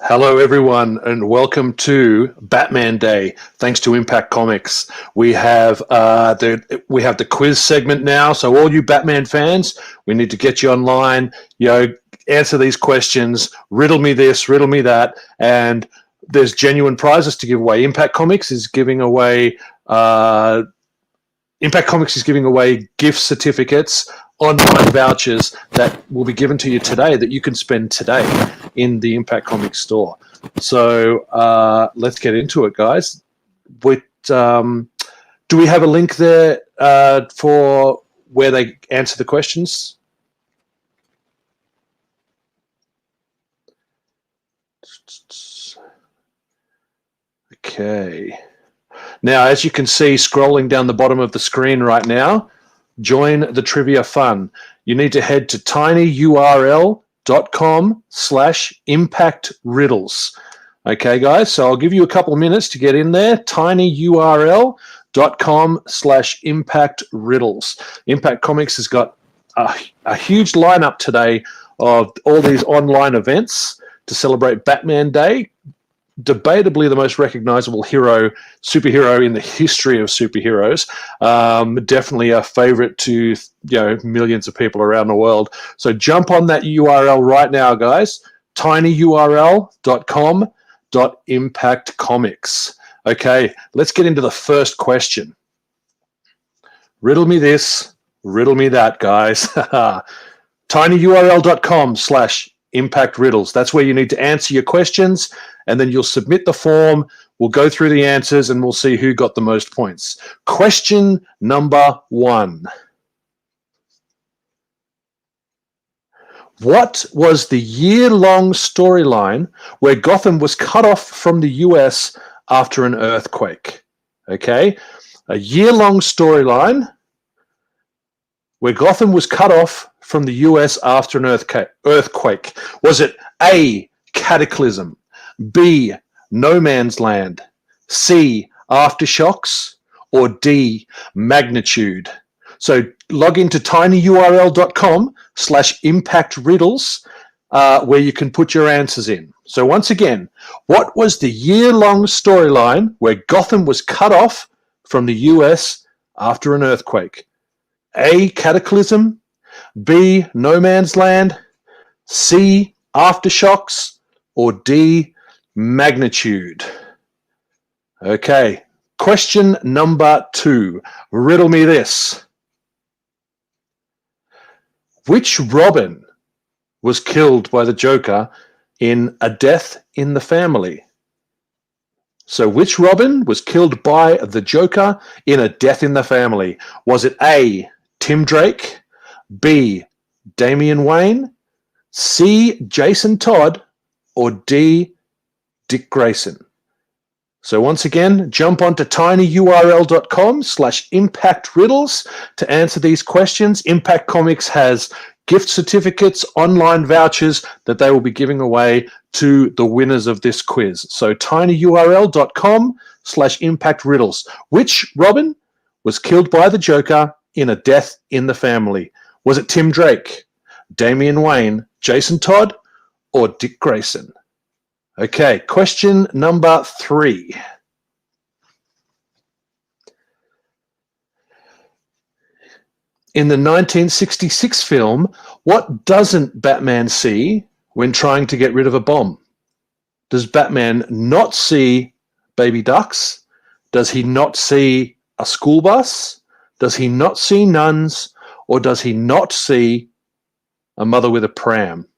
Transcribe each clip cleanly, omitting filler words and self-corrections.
Hello, everyone, and welcome to Batman Day. Thanks to Impact Comics, we have the quiz segment now. So, all you Batman fans, we need to get you online. Answer these questions. Riddle me this, riddle me that, and there's genuine prizes to give away. Impact Comics is giving away gift certificates, online vouchers that will be given to you today that you can spend today in the Impact Comics store. So let's get into it, guys. Do we have a link there for where they answer the questions? Okay. Now, as you can see, scrolling down the bottom of the screen right now, join the trivia fun. You need to head to tinyurl.com/impactriddles. Okay, guys, so I'll give you a couple of minutes to get in there. tinyurl.com/impactriddles. Impact Comics has got a huge lineup today of all these online events to celebrate Batman Day. Debatably the most recognizable superhero in the history of superheroes. Definitely a favorite to millions of people around the world. So jump on that URL right now, guys. tinyurl.com/impactcomics. Okay, let's get into the first question. Riddle me this, riddle me that, guys. tinyurl.com/impactriddles. That's where you need to answer your questions, and then you'll submit the form. We'll go through the answers, and we'll see who got the most points. Question number 1. What was the year-long storyline where Gotham was cut off from the US after an earthquake? Okay, a year-long storyline where Gotham was cut off from the US after an earthquake. Was it A, Cataclysm, B, No Man's Land, C, Aftershocks, or D, Magnitude? So log into tinyurl.com/impactriddles where you can put your answers in. So once again, what was the year-long storyline where Gotham was cut off from the US after an earthquake? A, Cataclysm, B, No Man's Land, C, Aftershocks, or D, Magnitude? Okay, question number 2. Riddle me this. Which Robin was killed by the Joker in A Death in the Family? So which Robin was killed by the Joker in A Death in the Family? Was it A, Tim Drake, B, Damian Wayne, C, Jason Todd, or D, Dick Grayson? So once again, jump onto tinyurl.com/impactriddles to answer these questions. Impact Comics has gift certificates, online vouchers that they will be giving away to the winners of this quiz. So tinyurl.com/impactriddles. Which Robin was killed by the Joker in A Death in the Family? Was it Tim Drake, Damian Wayne, Jason Todd, or Dick Grayson? Okay, question number 3. In the 1966 film, what doesn't Batman see when trying to get rid of a bomb? Does Batman not see baby ducks? Does he not see a school bus? Does he not see nuns? Or does he not see a mother with a pram?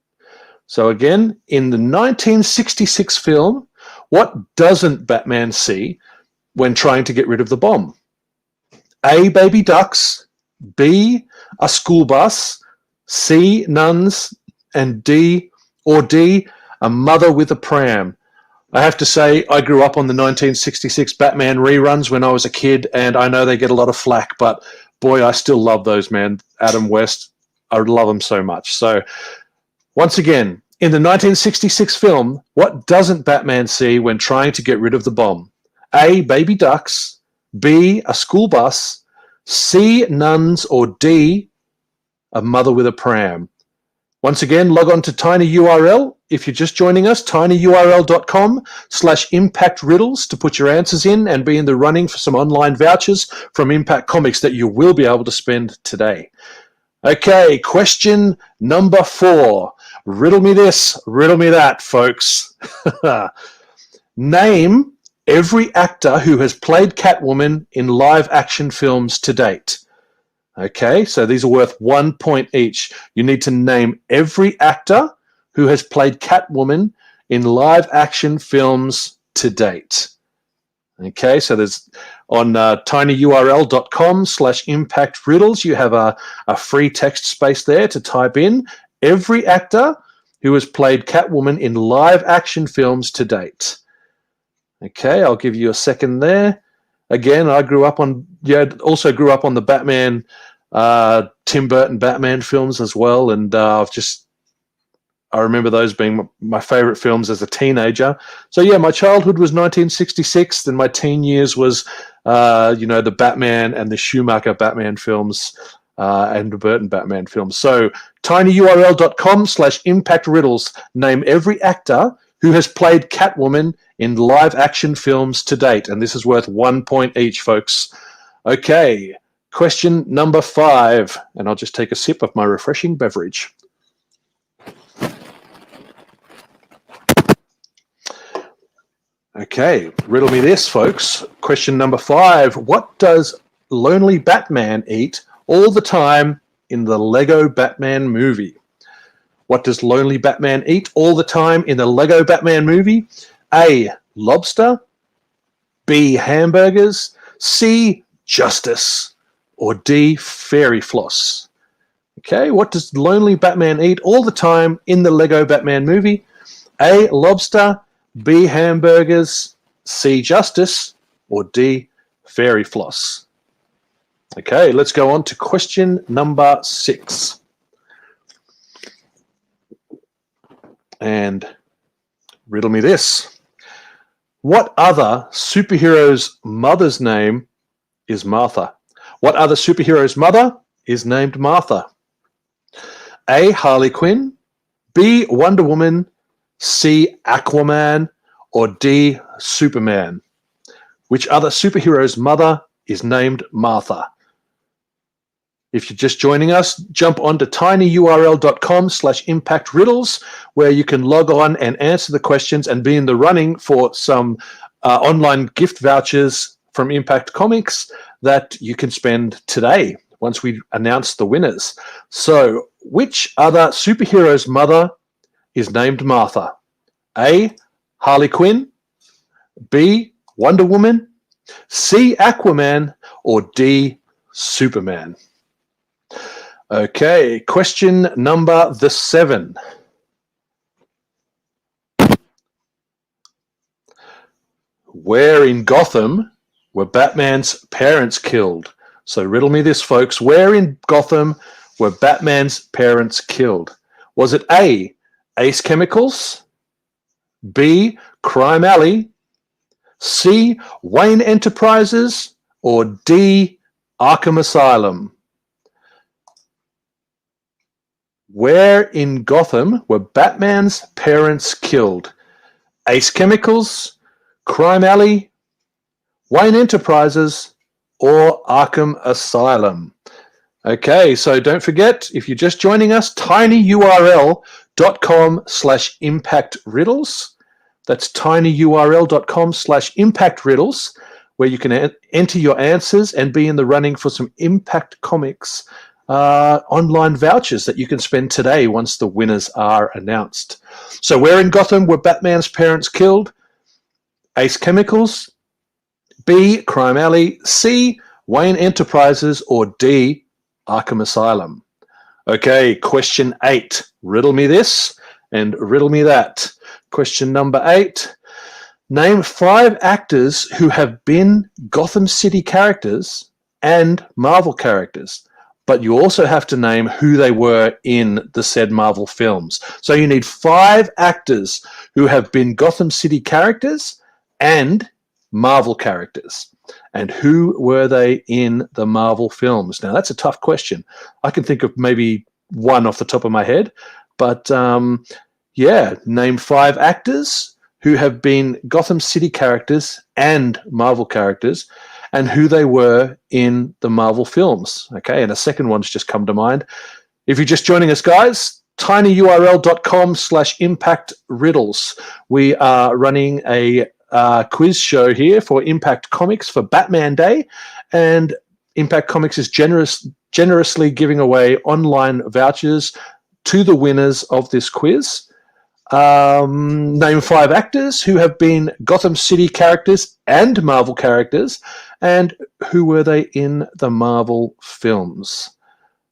So again, in the 1966 film, what doesn't Batman see when trying to get rid of the bomb? A, baby ducks, B, a school bus, C, nuns, and D, a mother with a pram. I have to say, I grew up on the 1966 Batman reruns when I was a kid, and I know they get a lot of flack, but boy, I still love those, man. Adam West, I love him so much. So once again, in the 1966 film, what doesn't Batman see when trying to get rid of the bomb? A, baby ducks, B, a school bus, C, nuns, or D, a mother with a pram? Once again, log on to tinyurl if you're just joining us, tinyurl.com/impactriddles to put your answers in and be in the running for some online vouchers from Impact Comics that you will be able to spend today. Okay, question number 4. Riddle me this, riddle me that, folks. Name every actor who has played Catwoman in live-action films to date. Okay, so these are worth 1 point each. You need to name every actor who has played Catwoman in live-action films to date. Okay, so there's on tinyurl.com/impactriddles, you have a free text space there to type in every actor who has played Catwoman in live-action films to date. Okay, I'll give you a second there. Again, I also grew up on the Batman, Tim Burton Batman films as well, and I remember those being my favorite films as a teenager. So yeah, my childhood was 1966, and my teen years was, the Batman and the Schumacher Batman films and the Burton Batman films. So tinyurl.com/impactriddles, name every actor who has played Catwoman in live-action films to date. And this is worth 1 point each, folks. Okay, question number 5. And I'll just take a sip of my refreshing beverage. Okay, riddle me this, folks. Question number 5. What does Lonely Batman eat all the time in the Lego Batman movie? What does Lonely Batman eat all the time in the Lego Batman movie? A, lobster. B, hamburgers. C, justice. Or D, fairy floss. Okay, what does Lonely Batman eat all the time in the Lego Batman movie? A, lobster. B, hamburgers. C, justice. Or D, fairy floss. Okay, let's go on to question number 6. And riddle me this. What other superhero's mother's name is Martha? What other superhero's mother is named Martha? A, Harley Quinn. B, Wonder Woman. C, Aquaman. Or D, Superman? Which other superhero's mother is named Martha? If you're just joining us, jump onto tinyurl.com/impactriddles, where you can log on and answer the questions and be in the running for some online gift vouchers from Impact Comics that you can spend today once we announce the winners. So, which other superhero's mother is named Martha? A, Harley Quinn. B, Wonder Woman. C, Aquaman. Or D, Superman? Okay, question number 7. Where in Gotham were Batman's parents killed? So riddle me this, folks. Where in Gotham were Batman's parents killed? Was it A, Ace Chemicals? B, Crime Alley? C, Wayne Enterprises? Or D, Arkham Asylum? Where in Gotham were Batman's parents killed? Ace Chemicals, Crime Alley, Wayne Enterprises, or Arkham Asylum? Okay, so don't forget, if you're just joining us, tinyurl.com/impactriddles. That's tinyurl.com/impactriddles, where you can enter your answers and be in the running for some Impact Comics online vouchers that you can spend today once the winners are announced. So where in Gotham were Batman's parents killed? Ace Chemicals, B, Crime Alley, C, Wayne Enterprises, or D, Arkham Asylum? Okay, question 8. Riddle me this and riddle me that. Question number 8. Name 5 actors who have been Gotham City characters and Marvel characters, but you also have to name who they were in the said Marvel films. So you need 5 actors who have been Gotham City characters and Marvel characters. And who were they in the Marvel films? Now, that's a tough question. I can think of maybe one off the top of my head, but Yeah, name 5 actors who have been Gotham City characters and Marvel characters and who they were in the Marvel films. Okay, and a second one's just come to mind. If you're just joining us, guys, tinyurl.com/impactriddles. We are running a quiz show here for Impact Comics for Batman Day, and Impact Comics is generously giving away online vouchers to the winners of this quiz. Name 5 actors who have been Gotham City characters and Marvel characters, and who were they in the Marvel films?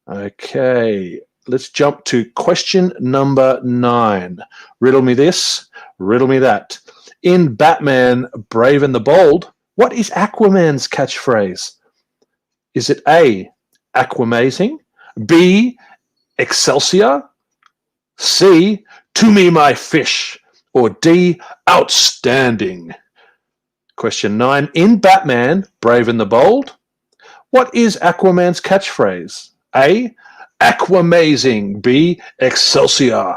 Okay, let's jump to question number 9. Riddle me this, riddle me that. In Batman Brave and the Bold, what is Aquaman's catchphrase? Is it A, Aquamazing, B, Excelsior, C, to me my fish, or D, outstanding? Question 9. In Batman Brave and the Bold, what is Aquaman's catchphrase? A, Aquamazing, B, Excelsior,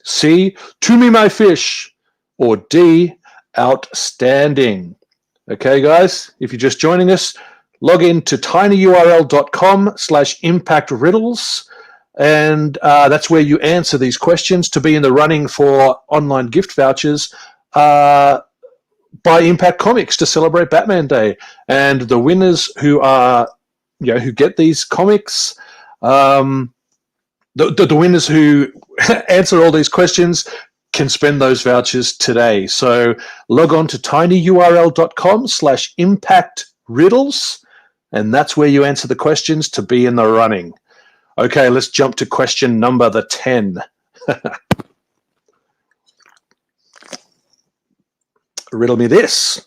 C, to me my fish, or D, outstanding? Okay, guys, if you're just joining us, log in to tinyurl.com/impactriddles, and that's where you answer these questions to be in the running for online gift vouchers by Impact Comics to celebrate Batman Day. And the winners who are, who get these comics, the winners who answer all these questions can spend those vouchers today. So log on to tinyurl.com/impactriddles, and that's where you answer the questions to be in the running. Okay, let's jump to question number 10. Riddle me this.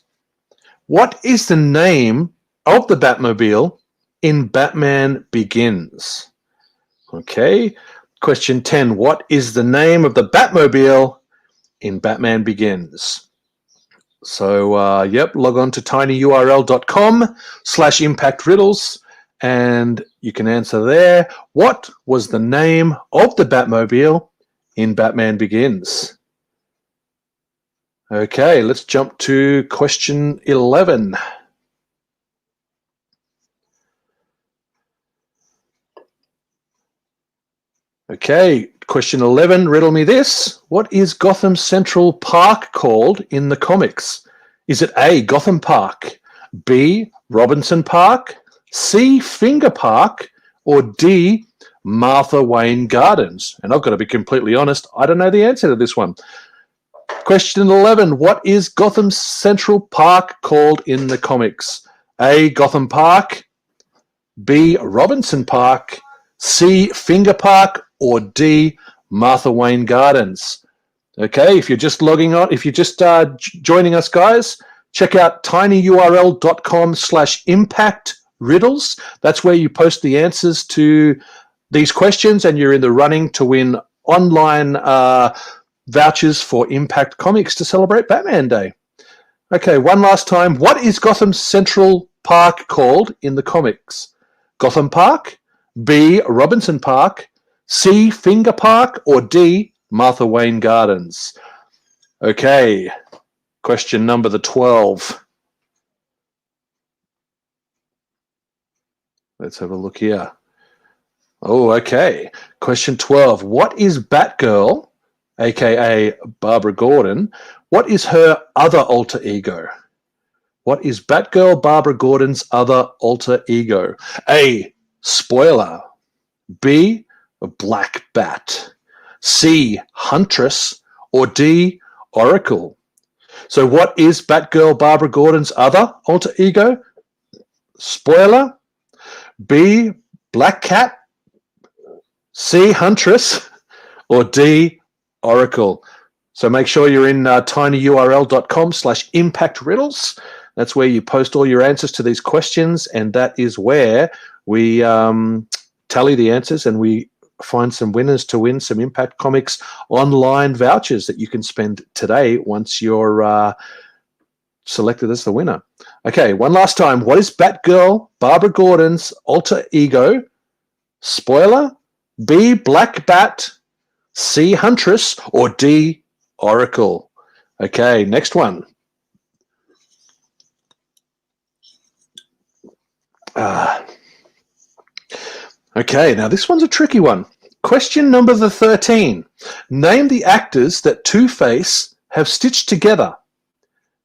What is the name of the Batmobile in Batman Begins? Okay, question 10. What is the name of the Batmobile in Batman Begins? So, log on to tinyurl.com/impactriddles, and you can answer there. What was the name of the Batmobile in Batman Begins? Okay, let's jump to question 11. Okay, question 11, riddle me this. What is Gotham Central Park called in the comics? Is it A, Gotham Park, B, Robinson Park, C, Finger Park, or D, Martha Wayne Gardens? And I've got to be completely honest, I don't know the answer to this one. Question 11, what is Gotham Central Park called in the comics? A, Gotham Park, B, Robinson Park, C, Finger Park, or D, Martha Wayne Gardens? Okay, if you're just logging on, if you're just joining us, guys, check out tinyurl.com/impactriddles. That's where you post the answers to these questions, and you're in the running to win online vouchers for Impact Comics to celebrate Batman Day. Okay, one last time. What is Gotham Central Park called in the comics? Gotham Park, B, Robinson Park, C, Finger Park, or D, Martha Wayne Gardens? Okay, question number 12. Let's have a look here. Oh, okay. Question 12. What is Batgirl, aka Barbara Gordon, what is her other alter ego? What is Batgirl Barbara Gordon's other alter ego? A, Spoiler, B, Black Bat, C, Huntress, or D, Oracle? So what is Batgirl Barbara Gordon's other alter ego? Spoiler, B, Black Cat, C, Huntress, or D, Oracle? So make sure you're in tinyurl.com/impactriddles. That's where you post all your answers to these questions, and that is where we tally the answers and we find some winners to win some Impact Comics online vouchers that you can spend today once you're selected as the winner. Okay, one last time. What is Batgirl Barbara Gordon's alter ego? Spoiler, B, Black Bat, C, Huntress, or D, Oracle? Okay, next one. Okay, now this one's a tricky one. Question number 13. Name the actors that Two-Face have stitched together.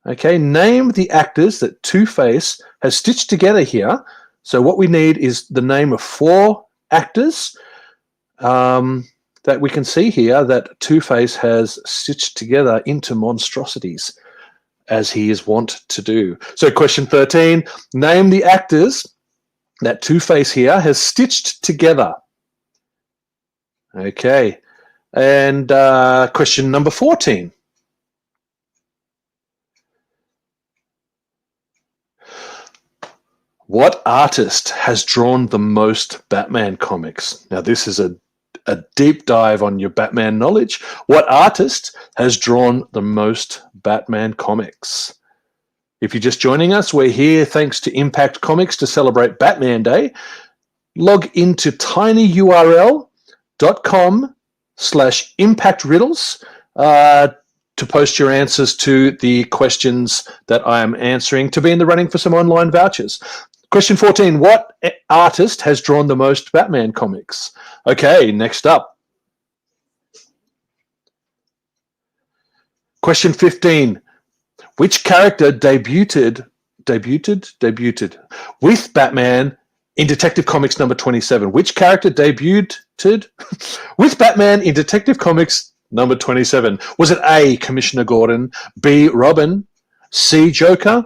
Okay, name the actors that Two-Face has stitched together here. So what we need is the name of 4 actors that we can see here that Two-Face has stitched together into monstrosities, as he is wont to do. So question 13, name the actors that Two-Face here has stitched together. Okay, and question number 14. What artist has drawn the most Batman comics? Now, this is a deep dive on your Batman knowledge. What artist has drawn the most Batman comics? If you're just joining us, we're here thanks to Impact Comics to celebrate Batman Day. Log into tinyurl.com/impactriddles to post your answers to the questions that I am answering to be in the running for some online vouchers. Question 14, what artist has drawn the most Batman comics? Okay, next up. Question 15, which character debuted with Batman in Detective Comics number 27? Which character debuted with Batman in Detective Comics number 27? Was it A, Commissioner Gordon, B, Robin, C, Joker,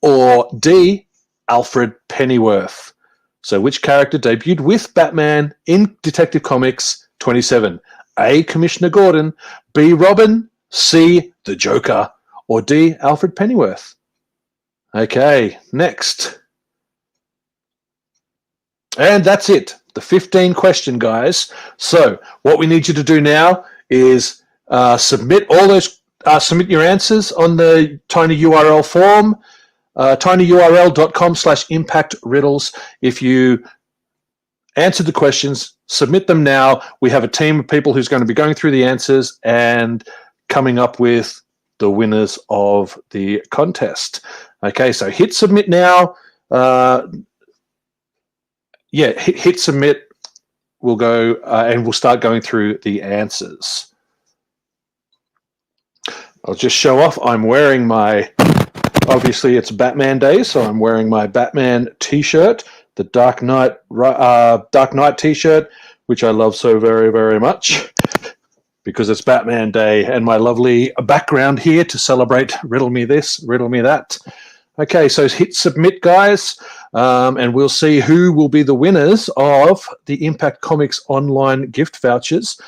or D, Alfred Pennyworth? So which character debuted with Batman in Detective Comics 27? A, Commissioner Gordon, B, Robin, C, the Joker, or D, Alfred Pennyworth? Okay, next. And that's it, the 15 question, guys. So what we need you to do now is submit your answers on the tinyurl form, tinyurl.com/impactriddles. If you answered the questions, submit them now. We have a team of people who's going to be going through the answers and coming up with the winners of the contest. Okay, so hit submit now. Hit submit. We'll go and we'll start going through the answers. I'll just show off. I'm wearing my, obviously it's Batman Day, so I'm wearing my Batman t-shirt, the Dark Knight t-shirt, which I love so very, very much because it's Batman Day, and my lovely background here to celebrate Riddle Me This, Riddle Me That. Okay, so hit submit, guys, and we'll see who will be the winners of the Impact Comics online gift vouchers.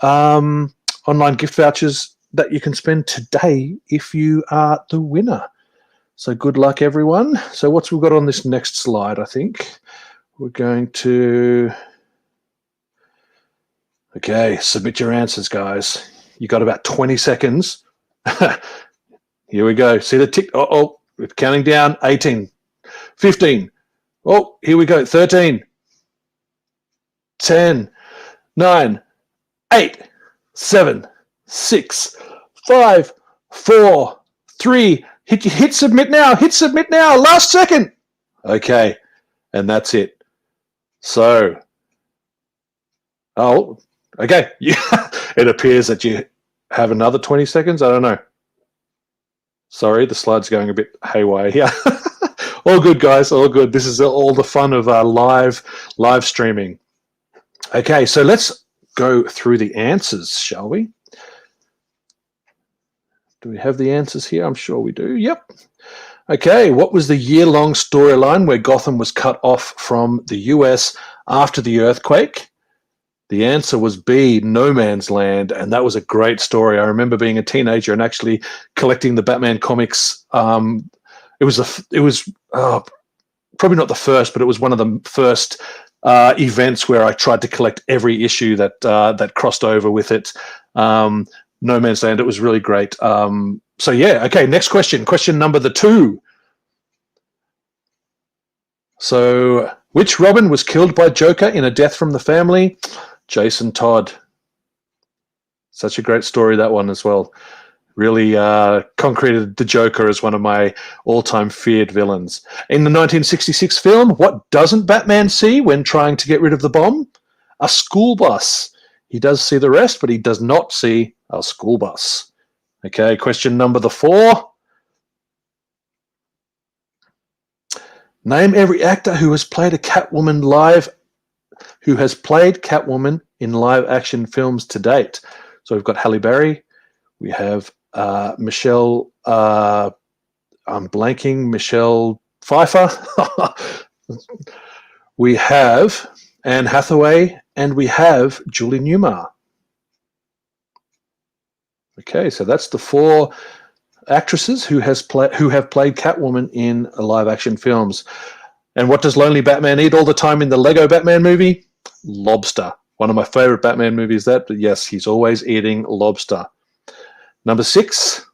Online gift vouchers that you can spend today if you are the winner. So good luck, everyone. So what's we've got on this next slide, I think? We're going to... Okay, submit your answers, guys. You got about 20 seconds. Here we go. See the tick? Oh, we're counting down. 18, 15. Oh, here we go. 13, 10, 9, 8, 7, 6, 5, 4, 3. Hit submit now. Hit submit now. Last second. Okay, and that's it. So, okay. It appears that you have another 20 seconds. I don't know. Sorry, the slide's going a bit haywire here. All good, guys. All good. This is all the fun of live streaming. Okay, so let's go through the answers, shall we? Do we have the answers here? I'm sure we do. Yep. Okay, what was the year-long storyline where Gotham was cut off from the US after the earthquake? The answer was B, No Man's Land, and that was a great story. I remember being a teenager and actually collecting the Batman comics. It was probably not the first, but it was one of the first events where I tried to collect every issue that crossed over with it. No Man's Land. It was really great. So yeah, okay. Next question. Question number 2. So, which Robin was killed by Joker in A Death from the Family? Jason Todd. Such a great story, that one as well. Really concreted the Joker as one of my all-time feared villains. In the 1966 film, what doesn't Batman see when trying to get rid of the bomb? A school bus. He does see the rest, but he does not see a school bus. Okay, question number 4. Name every actor who has played a Catwoman in live action films to date. So we've got Halle Berry, we have Michelle, I'm blanking, Michelle Pfeiffer. We have Anne Hathaway, and we have Julie Newmar. Okay, so that's the 4 actresses who have played Catwoman in live action films. And what does Lonely Batman eat all the time in the Lego Batman movie? Lobster. One of my favorite Batman movies, but yes, he's always eating lobster. Number 6.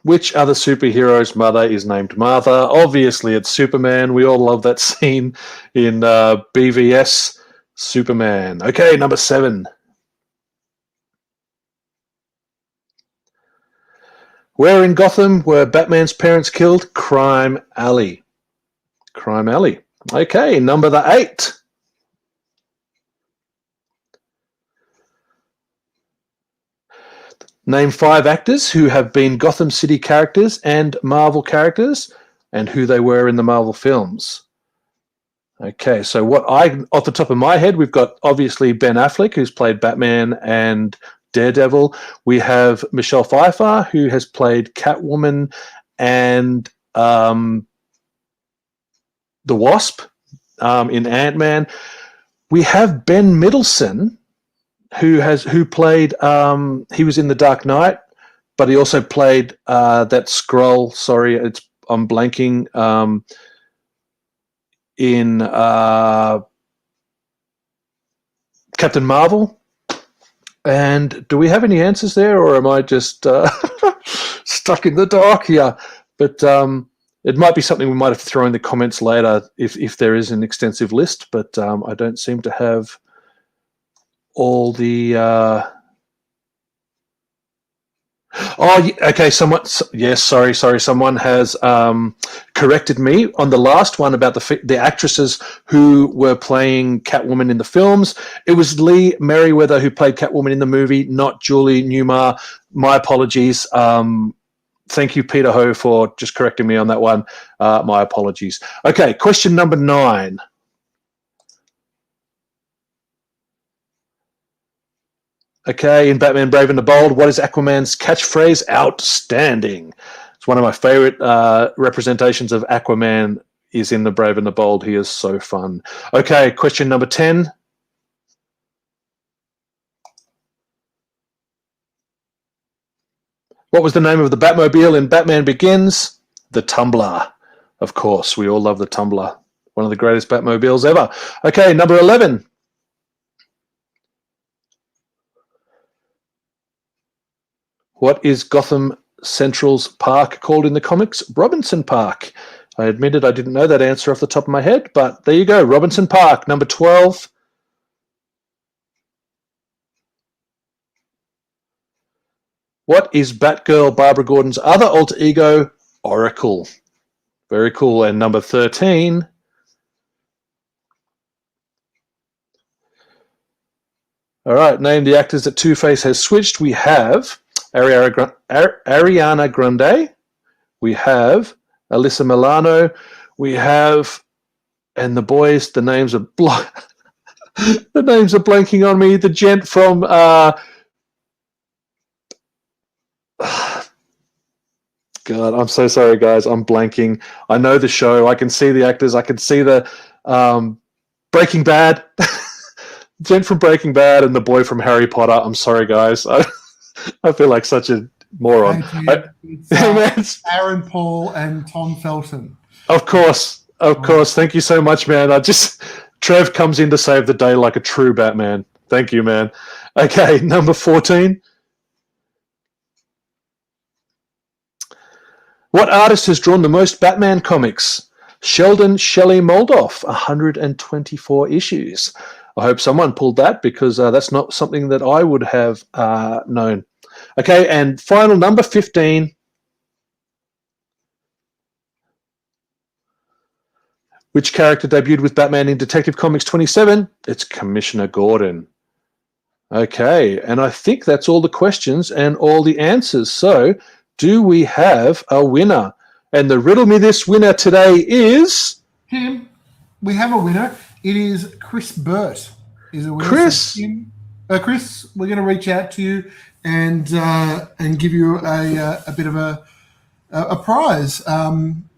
Which other superhero's mother is named Martha? Obviously, it's Superman. We all love that scene in BVS Superman. Okay, number 7. Where in Gotham were Batman's parents killed? Crime Alley. Crime Alley. Okay, number 8. Name 5 actors who have been Gotham City characters and Marvel characters, and who they were in the Marvel films. Okay, so off the top of my head, we've got obviously Ben Affleck, who's played Batman and Daredevil. We have Michelle Pfeiffer, who has played Catwoman and the Wasp in Ant-Man. We have Ben Middleton, who played he was in The Dark Knight, but he also played that Skrull. Sorry, I'm blanking. In Captain Marvel. And do we have any answers there, or am I just stuck in the dark here? But it might be something we might have to throw in the comments later if there is an extensive list, but I don't seem to have all the... Oh, okay. Someone has corrected me on the last one about the actresses who were playing Catwoman in the films. It was Lee Merriweather who played Catwoman in the movie, not Julie Newmar. My apologies. Thank you, Peter Ho, for just correcting me on that one. My apologies. Okay, question number 9. Okay, in Batman Brave and the Bold, what is Aquaman's catchphrase? Outstanding. It's one of my favorite representations of Aquaman is in the Brave and the Bold. He is so fun. Okay, question number 10. What was the name of the Batmobile in Batman Begins? The Tumbler. Of course, we all love the Tumbler. One of the greatest Batmobiles ever. Okay, number 11. What is Gotham Central's park called in the comics? Robinson Park. I admitted I didn't know that answer off the top of my head, but there you go, Robinson Park. Number 12. What is Batgirl Barbara Gordon's other alter ego? Oracle. Very cool. And number 13. All right, name the actors that Two-Face has switched. We have Ariana Grande, we have Alyssa Milano, we have, and the boys, the names are blanking on me. The gent from God, I'm so sorry, guys. I'm blanking. I know the show. I can see the actors. I can see the Breaking Bad. Gent from Breaking Bad and the boy from Harry Potter. I'm sorry, guys. I feel like such a moron. It's Aaron Paul and Tom Felton. Of course. Thank you so much, man. Trev comes in to save the day like a true Batman. Thank you, man. Okay, number 14. What artist has drawn the most Batman comics? Sheldon Shelley Moldoff, 124 issues. I hope someone pulled that because that's not something that I would have known. Okay, and final number 15. Which character debuted with Batman in Detective Comics 27? It's Commissioner Gordon. Okay, and I think that's all the questions and all the answers. So, do we have a winner? And the Riddle Me This winner today is... Tim, we have a winner. It is Chris Burt. Is a winner. Chris? So, Chris, we're going to reach out to you and give you a bit of a prize.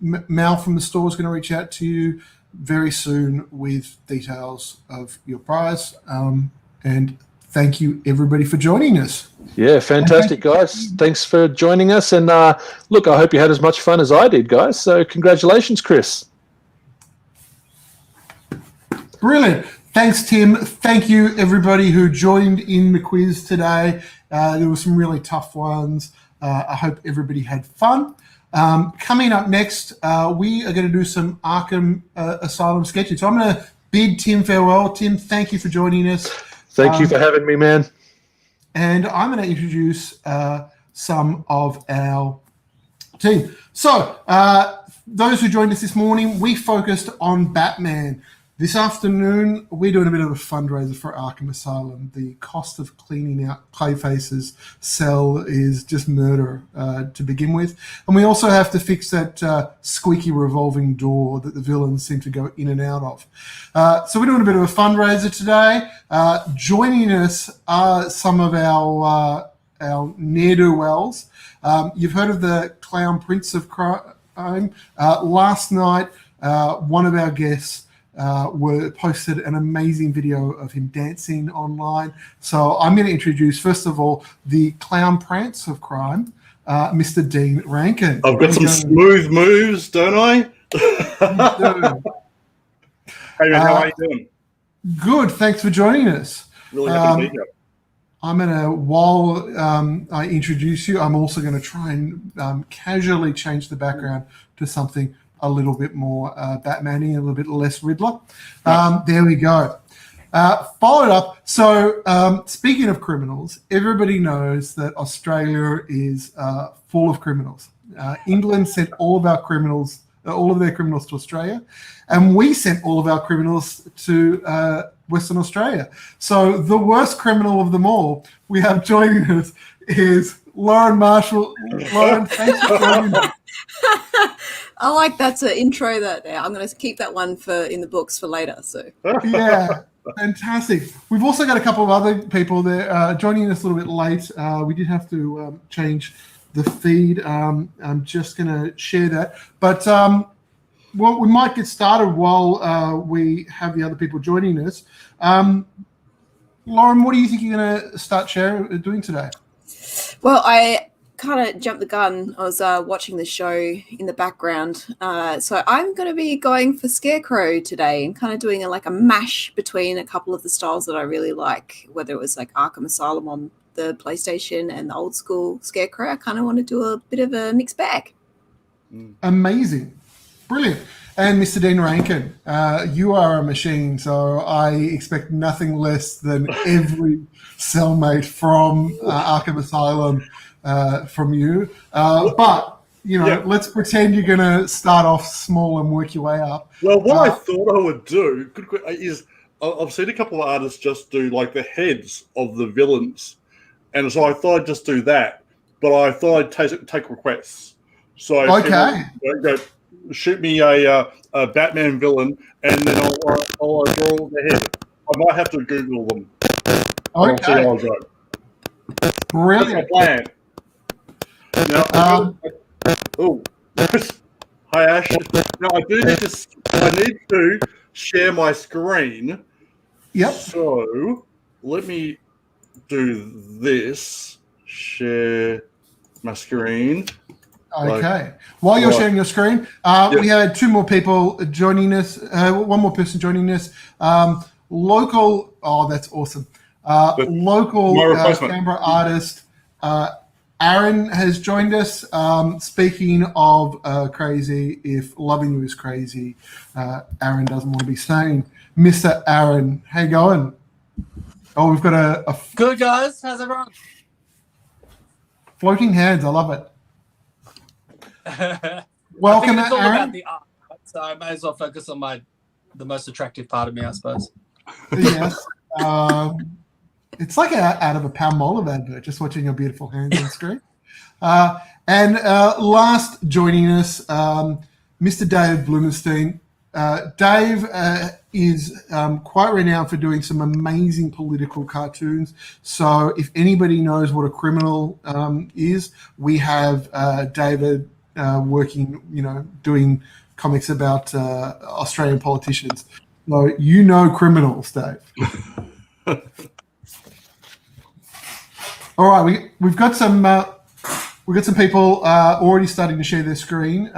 Mal from the store is going to reach out to you very soon with details of your prize. And thank you, everybody, for joining us. Yeah, fantastic, guys. Thanks for joining us. And look, I hope you had as much fun as I did, guys. So congratulations, Chris. Brilliant. Thanks, Tim. Thank you, everybody who joined in the quiz today. There were some really tough ones. I hope everybody had fun. Coming up next, we are going to do some Arkham Asylum sketches. So I'm going to bid Tim farewell. Tim, thank you for joining us. Thank you for having me, man. And I'm going to introduce some of our team. So those who joined us this morning, we focused on Batman. This afternoon, we're doing a bit of a fundraiser for Arkham Asylum. The cost of cleaning out Clayface's cell is just murder to begin with. And we also have to fix that squeaky revolving door that the villains seem to go in and out of. So we're doing a bit of a fundraiser today. Joining us are some of our ne'er-do-wells. You've heard of the Clown Prince of Crime. Last night, one of our guests posted an amazing video of him dancing online. So I'm going to introduce, first of all, the Clown Prince of Crime, Mr. Dean Rankin. I've got some smooth moves, don't I? Hey, man, how are you doing? Good. Thanks for joining us. Really happy to be here. I'm going to, while I introduce you, I'm also going to try and casually change the background to something a little bit more Batman-y, a little bit less Riddler. There we go. Followed up. So speaking of criminals, everybody knows that Australia is full of criminals. England sent all of their criminals to Australia, and we sent all of our criminals to Western Australia. So the worst criminal of them all we have joining us is Lauren Marshall. Lauren, thanks for joining us. I like that's an intro that I'm going to keep that one in the books for later. So yeah, fantastic. We've also got a couple of other people there joining us a little bit late. We did have to change the feed. I'm just going to share that. But well, we might get started while we have the other people joining us. Lauren, what do you think you're going to start doing today? Well, I kind of jumped the gun. I was watching the show in the background. So I'm going to be going for Scarecrow today and kind of doing a mash between a couple of the styles that I really like, whether it was like Arkham Asylum on the PlayStation and the old school Scarecrow. I kind of want to do a bit of a mixed bag. Amazing. Brilliant. And Mr. Dean Rankin, you are a machine, so I expect nothing less than every cellmate from Arkham Asylum from you. But, let's pretend you're going to start off small and work your way up. Well, what I thought I would do is I've seen a couple of artists just do the heads of the villains. And so I thought I'd just do that. But I thought I'd take requests. So okay. Shoot me a Batman villain, and then I'll draw the head. I might have to Google them. Okay. I'll go. Brilliant. That's my plan. Now, hi Ash. Now I need to share my screen. Yep. So let me do this. Share my screen. Okay. While you're sharing your screen, we had two more people joining us. One more person joining us. Local. Oh, that's awesome. Local Canberra artist Aaron has joined us. Speaking of crazy, if loving you is crazy, Aaron doesn't want to be sane. Mr. Aaron, how you going? Oh, we've got a Good, guys. How's everyone? floating hands. I love it. I Welcome, think it's all Aaron. about the art, right? So I may as well focus on the most attractive part of me, I suppose. Yes. It's like out of a Palmolive advert, just watching your beautiful hands on screen. And last joining us, Mr. Dave Blumenstein. Dave is quite renowned for doing some amazing political cartoons. So if anybody knows what a criminal is, we have David working, doing comics about Australian politicians. So you know criminals, Dave. All right, we've got some people already starting to share their screen.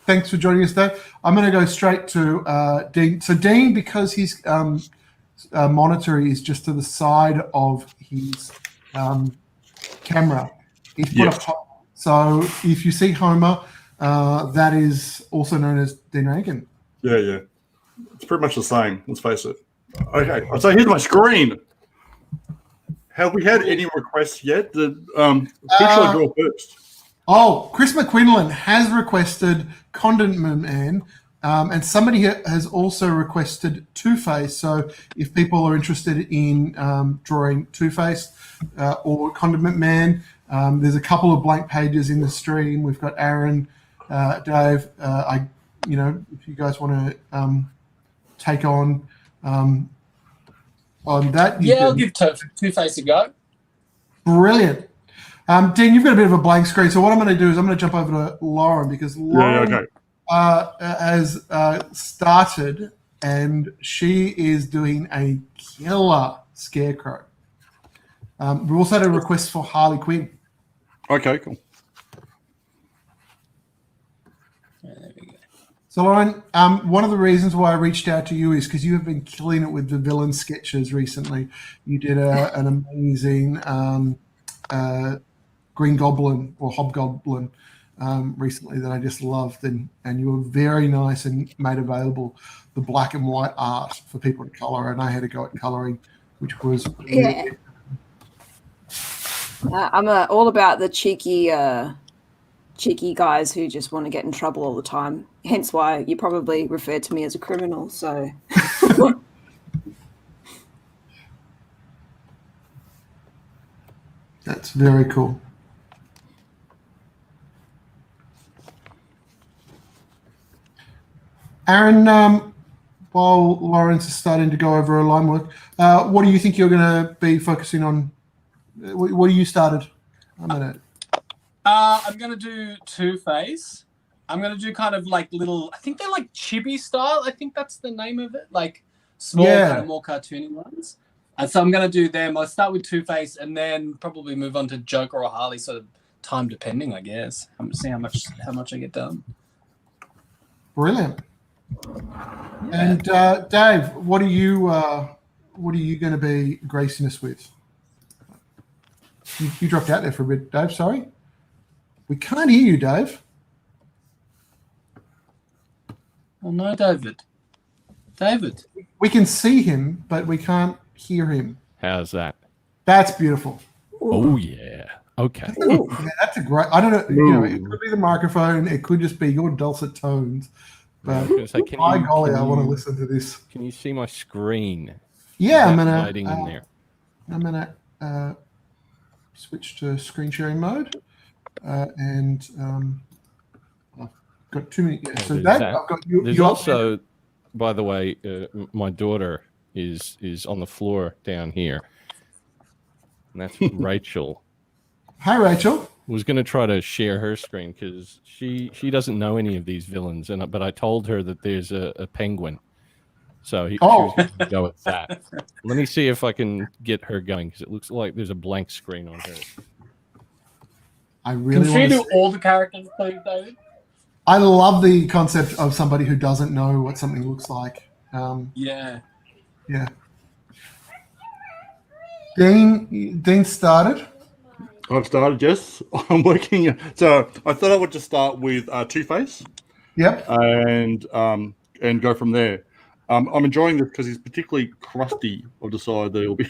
Thanks for joining us, Dave. I'm going to go straight to Dean. So Dean, because his monitor is just to the side of his camera, he's put up. So if you see Homer, that is also known as Dean Rankin. Yeah. It's pretty much the same. Let's face it. Okay, so here's my screen. Have we had any requests yet? Who should I go first? Oh, Chris McQuinlan has requested Condiment Man, and somebody has also requested Two-Face. So if people are interested in drawing Two-Face or Condiment Man, there's a couple of blank pages in the stream. We've got Aaron, Dave. If you guys want to take on that. I'll give Two-Face a go. Brilliant. Dean, you've got a bit of a blank screen, so what I'm going to do is I'm going to jump over to Lauren because Lauren has started and she is doing a killer Scarecrow. We also had a request for Harley Quinn. Okay, cool. So, Lauren, one of the reasons why I reached out to you is because you have been killing it with the villain sketches recently. You did an amazing Green Goblin or Hobgoblin recently that I just loved, and you were very nice and made available the black and white art for people to color, and I had to go at coloring, which was really I'm all about the cheeky guys who just want to get in trouble all the time. Hence why you probably referred to me as a criminal. So that's very cool. Aaron, while Lawrence is starting to go over her line work, what do you think you're going to be focusing on? What do you started? I'm going to do Two-Face. I'm going to do kind of like little, I think they're like chibi style. I think that's the name of it. Like small, kind of more cartoony ones. And so I'm going to do them. I'll start with Two-Face and then probably move on to Joker or Harley, sort of time depending, I guess. I'm going to see how much I get done. Brilliant. Yeah. And Dave, what are you going to be gracing us with? You dropped out there for a bit, Dave. Sorry, we can't hear you, Dave. Oh no, David. We can see him, but we can't hear him. How's that? That's beautiful. Oh yeah. Okay. Yeah, that's a great. I don't know. It could be the microphone. It could just be your dulcet tones. But by golly, I want to listen to this. Can you see my screen? Yeah, I'm gonna switch to screen sharing mode, and I've got 2 minutes. Yeah, so Dave, I've got you. There's also, by the way, my daughter is on the floor down here, and that's Rachel. Hi, Rachel. Was going to try to share her screen because she doesn't know any of these villains, but I told her that there's a penguin, so she was going to go with that. Let me see if I can get her going because it looks like there's a blank screen on her. I really can she do all the characters, please, David? I love the concept of somebody who doesn't know what something looks like. Yeah. Dean started. I've started, yes. I'm working. So I thought I would just start with Two-Face. Yep. And go from there. I'm enjoying this because he's particularly crusty. I've decided that he'll be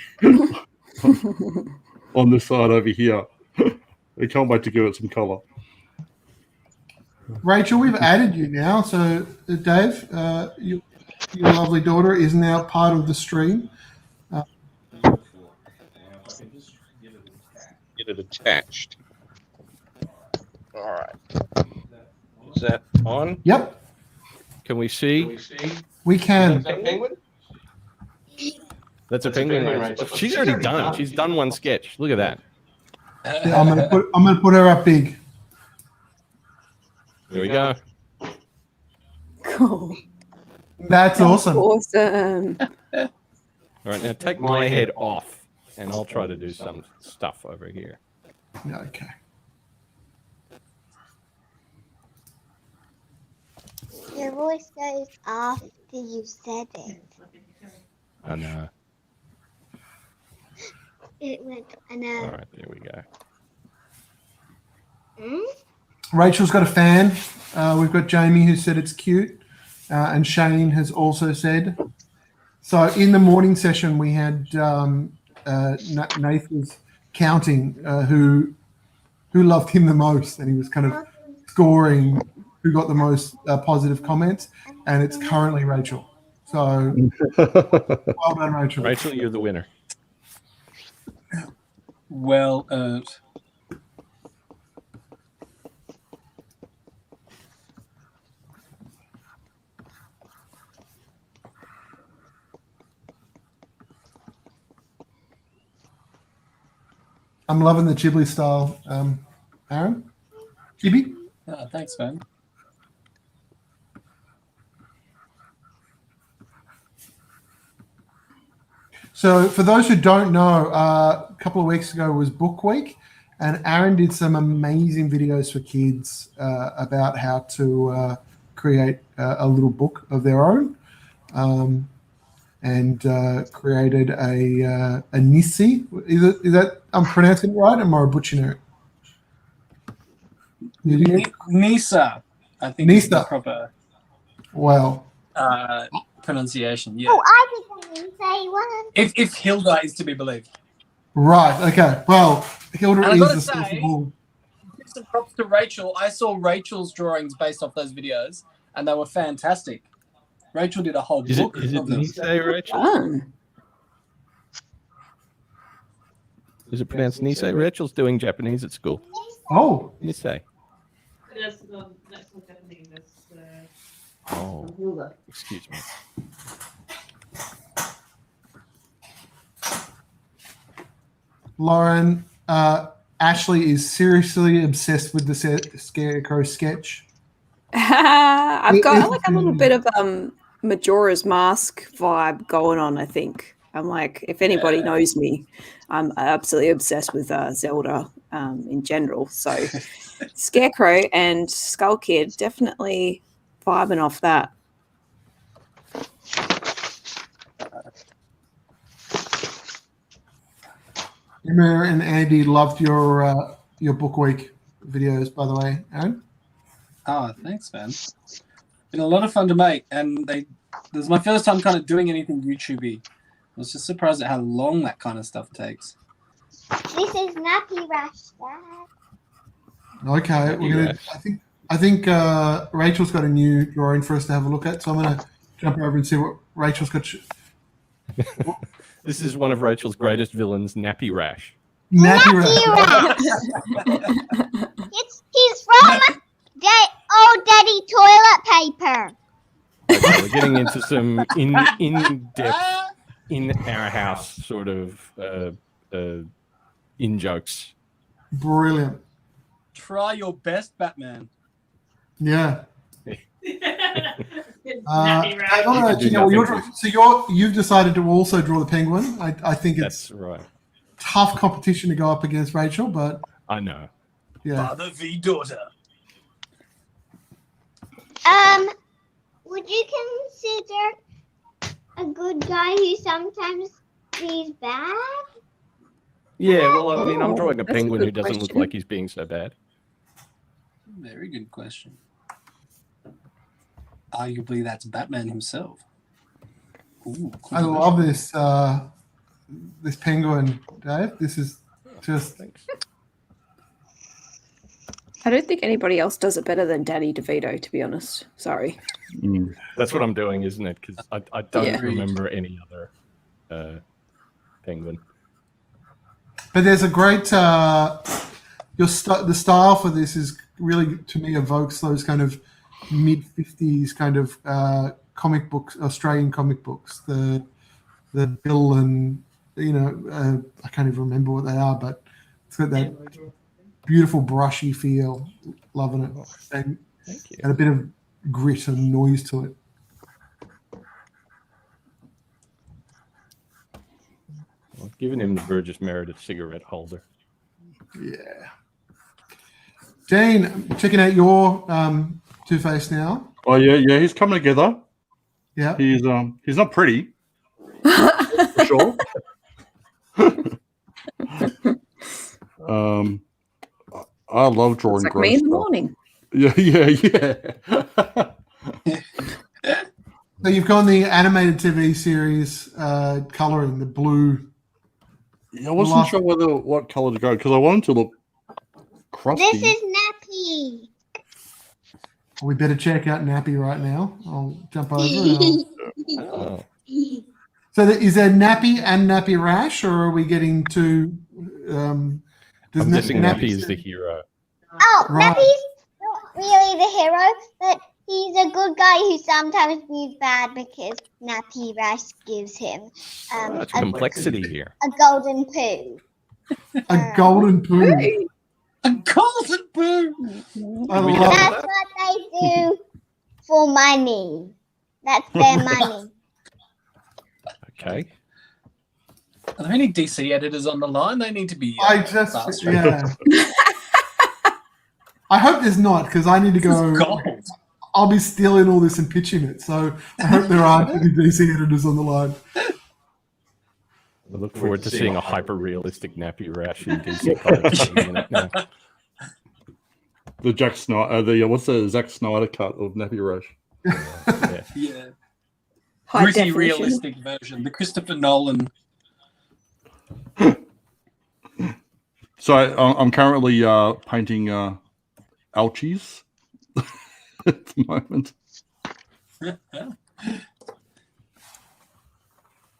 on this side over here. I can't wait to give it some colour. Rachel, we've added you now. So, Dave, your lovely daughter is now part of the stream. Get it attached. All right. Is that on? Yep. Can we see? We can. That's a penguin. Right? She's already done. She's done one sketch. Look at that. Yeah, I'm gonna put her up big. There we go. Cool. That's awesome. Awesome. All right, now take my head off, and I'll try to do some stuff over here. Okay. Your voice goes after you said it. I know. It went, I know. All right, there we go. Rachel's got a fan. We've got Jamie who said it's cute, and Shane has also said. So in the morning session, we had Nath was counting who loved him the most, and he was kind of scoring who got the most positive comments, and it's currently Rachel. So well done, Rachel. Rachel, you're the winner. Well earned. I'm loving the Ghibli style. Aaron? Ghibli? Oh, thanks, man. So for those who don't know, a couple of weeks ago was Book Week, and Aaron did some amazing videos for kids about how to create a little book of their own, and created a Nissi. Is that I'm pronouncing it right? Am I butchering it? Nisa, I think Nisa. is the proper Well, pronunciation. Yeah. Oh, I didn't say one. If Hilda is to be believed. right. Okay. Well, Hilda And I is gotta the say, sensible. give some props to Rachel. I saw Rachel's drawings based off those videos, and they were fantastic. Rachel did a whole book. Is it of them. Nisei, Rachel? Fun. Is it pronounced Nisei? Rachel's doing Japanese at school. Oh, Nisei. That's not Japanese. That's Oh, excuse me. Lauren, Ashley is seriously obsessed with the Scarecrow sketch. I've got like a little bit of Majora's Mask vibe going on, I think. I'm like, if anybody knows me, I'm absolutely obsessed with Zelda in general. So Scarecrow and Skull Kid definitely vibing off that. Emma and Andy loved your Book Week videos, by the way, Aaron. Oh, thanks, man. Been a lot of fun to make, and this is my first time kind of doing anything YouTube-y. I was just surprised at how long that kind of stuff takes. This is Nappy Rash, Dad. Okay, we're gonna. I think Rachel's got a new drawing for us to have a look at, so I'm gonna jump over and see what Rachel's got. This is one of Rachel's greatest villains, Nappy Rash. Nappy Rash. He's from Old Daddy toilet paper. Okay, we're getting into some in-depth, in our house sort of in-jokes. Brilliant. Try your best, Batman. Yeah. Nappy You've decided to also draw the penguin. I think it's That's right. tough competition to go up against Rachel, but I know. yeah. Father v daughter. Would you consider a good guy who sometimes is bad? Yeah, well, I mean, I'm drawing a That's a penguin good who doesn't look question. like he's being so bad. Very good question. Arguably, that's Batman himself. Ooh, I love this this penguin, Dave. This is just Thanks. I don't think anybody else does it better than Danny DeVito, to be honest. Sorry. That's what I'm doing, isn't it? Because I don't Yeah. remember any other penguin. But there's a great the style for this is really, to me, evokes those kind of mid-50s kind of comic books, Australian comic books. The Bill and I can't even remember what they are, but it's got that beautiful brushy feel. Loving it, and Thank you. a bit of grit and noise to it. I've given him the Burgess Meredith cigarette holder. Yeah. Dean, checking out your Two-Face now. Oh yeah, he's coming together. Yeah. He's not pretty, for sure. I love drawing. It's like gross me in the stuff. morning. Yeah. So you've gone the animated TV series coloring, the blue. Yeah, I wasn't sure what color to go because I wanted to look crusty. This is Nappy. We better check out Nappy right now. I'll jump over. And Oh. So is there Nappy and Nappy Rash, or are we getting to? I'm guessing Nappy is the hero. Oh, Right. Nappy's not really the hero, but he's a good guy who sometimes feels bad because Nappy Rash gives him That's complexity here. a golden poo. A golden poo. Hey, A golden poo! I We love have- it. That's what they do for money. That's their money. Okay. Are there any DC editors on the line? They need to be. I just faster. yeah. I hope there's not, because I need to This is go. gold. I'll be stealing all this and pitching it. So I hope there aren't any DC editors on the line. I look forward to seeing a hyper-realistic Nappy Rash in DC Comics in a minute now. The Jack Snyder, what's the Zack Snyder cut of Nappy Rash? Yeah. Yeah. high Gritty, definition. realistic version. The Christopher Nolan. So I'm currently painting Alchies at the moment.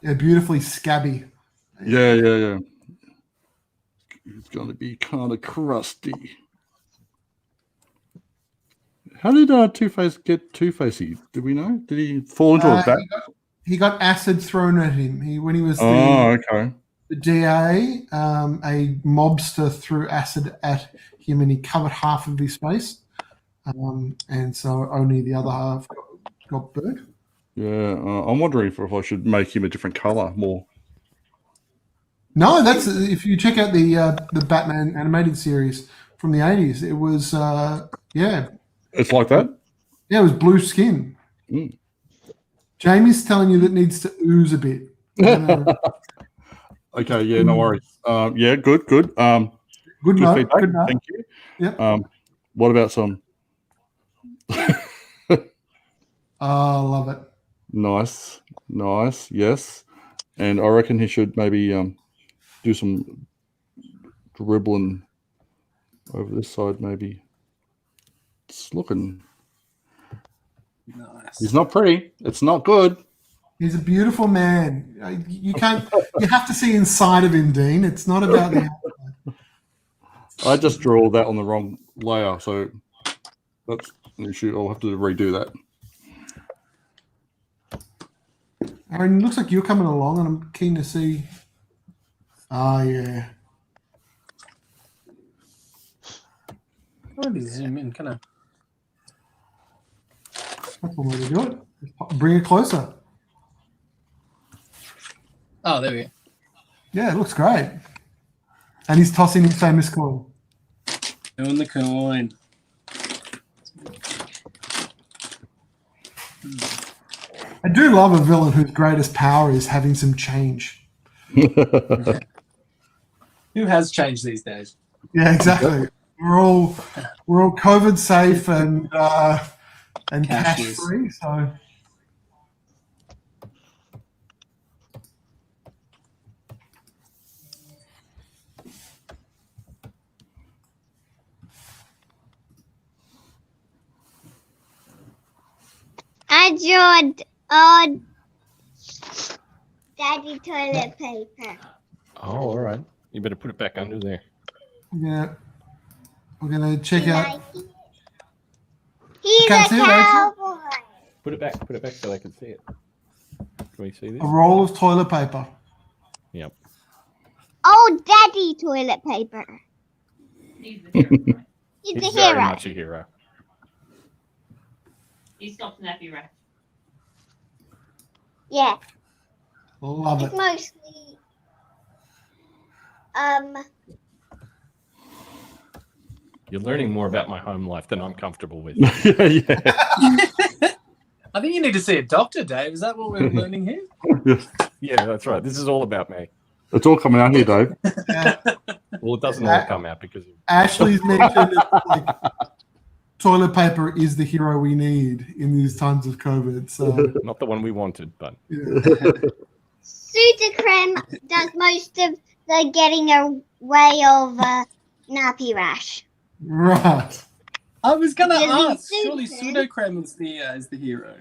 Yeah, beautifully scabby. Yeah. It's going to be kind of crusty. How did Two-Face get Two-Facey? Did we know? Did he fall into a bat? He got acid thrown at him. When he was Oh, okay. the DA, a mobster threw acid at him, and he covered half of his face, and so only the other half got burnt. Yeah, I'm wondering if I should make him a different color more. No, that's if you check out the Batman animated series from the 80s, it was It's like that? it was blue skin. Mm. Jamie's telling you that it needs to ooze a bit. Okay, yeah, no worries. Yeah, good. Good Good note. feedback. Good note. Thank you. Yep. What about some? Oh, love it. Nice, yes. And I reckon he should maybe do some dribbling over this side, maybe. It's looking. Nice. He's not pretty. It's not good. He's a beautiful man. You can't. You have to see inside of him, Dean. It's not about the. I just drew all that on the wrong layer, so that's an issue. I'll have to redo that. Aaron, it looks like you're coming along, and I'm keen to see. Oh yeah. Let me zoom in, can I? That's one way to do it. Just bring it closer. Oh, there we go. Yeah, it looks great. And he's tossing his famous coin. Doing the coin. I do love a villain whose greatest power is having some change. Who has changed these days? Yeah, exactly. We're all COVID safe and cash Cashless. free. So I drew odd daddy toilet paper. Oh, all right. You better put it back under there. yeah, we're gonna check You out. like it? He's a Can't see it, Rachel. cowboy. Put it back so they can see it. Can we see this? A roll of toilet paper. Yep. Old daddy toilet paper. He's the hero. He's the He's very hero. much a hero. He stopped Nappy Rat. Yeah, Love it's it. mostly You're learning more about my home life than I'm comfortable with. Yeah. I think you need to see a doctor, Dave. Is that what we're learning here? Yeah, that's right. This is all about me. It's all coming out here, Dave. Well, it doesn't all come out because of Ashley's mentioned that, like, toilet paper is the hero we need in these times of COVID. So not the one we wanted, but yeah. Sudocrem does most of the getting away of nappy rash. Right. I was gonna Yeah, ask. Surely Pseudocrem is the hero.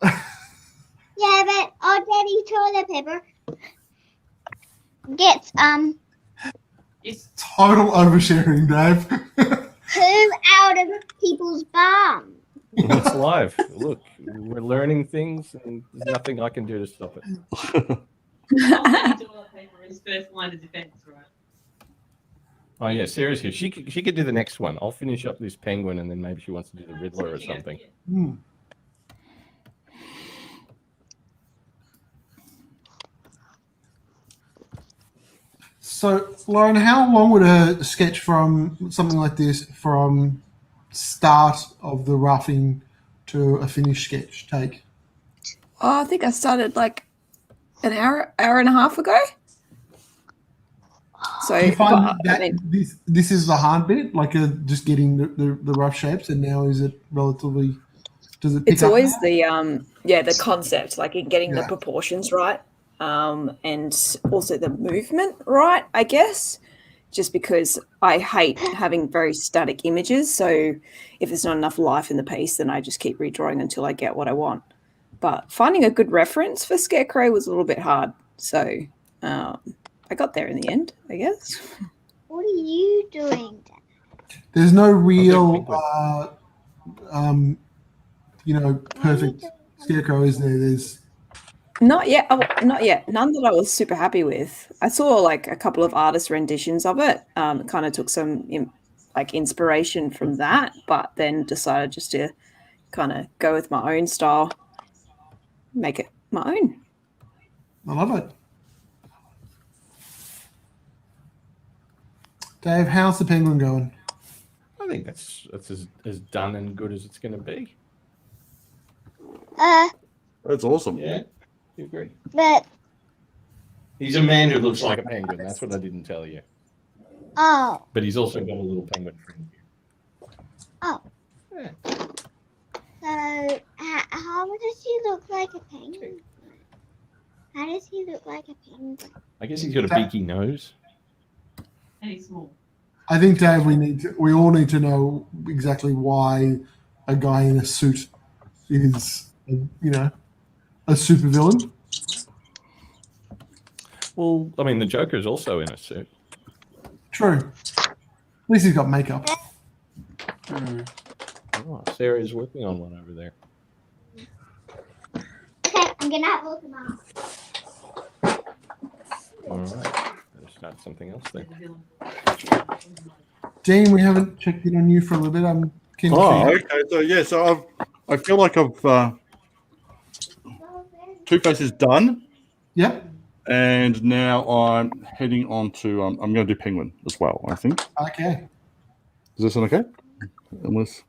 Yeah, but old daddy toilet paper gets It's Total oversharing, Dave. poo out of people's bum. it's live. Look, we're learning things, and there's nothing I can do to stop it. toilet paper is first line of defense, right? Oh yeah, seriously, she could do the next one. I'll finish up this penguin, and then maybe she wants to do the Riddler or something. Hmm. So, Lauren, how long would a sketch from something like this, from start of the roughing to a finished sketch, take? Oh, I think I started like an hour and a half ago. So Do you find but, that I mean, this is the hard bit, like just getting the rough shapes, and now is it relatively? Does it? Pick it's up always now? the the concept, like in getting Yeah. the proportions right, and also the movement right, I guess. Just because I hate having very static images, so if there's not enough life in the piece, then I just keep redrawing until I get what I want. But finding a good reference for Scarecrow was a little bit hard, so I got there in the end, I guess. What are you doing? There's no real, penguin. perfect Scarecrow, is there? There's Not yet. Oh, not yet. None that I was super happy with. I saw like a couple of artist renditions of it. Kind of took some inspiration from that, but then decided just to kind of go with my own style, make it my own. I love it. Dave, how's the penguin going? I think that's as done and good as it's going to be. That's awesome. Yeah, you agree. But He's a man who looks like a penguin. That's what I didn't tell you. oh, But he's also got a little penguin friend here. oh. Yeah. So how does he look like a penguin? How does he look like a penguin? I guess he's got a beaky nose. And he's small. I think, Dave, we all need to know exactly why a guy in a suit is, a supervillain. Well, I mean, the Joker's also in a suit. True. At least he's got makeup. Oh, Sarah's working on one over there. Okay, I'm gonna have a look at mine. All right. Let's start something else then. Dean, we haven't checked in on you for a little bit. I'm keen to Oh, see. okay. So yeah, so I feel like I've Two-Face is done, Yep. and now I'm heading on to I'm going to do Penguin as well. I think. Okay. Is this one okay? Unless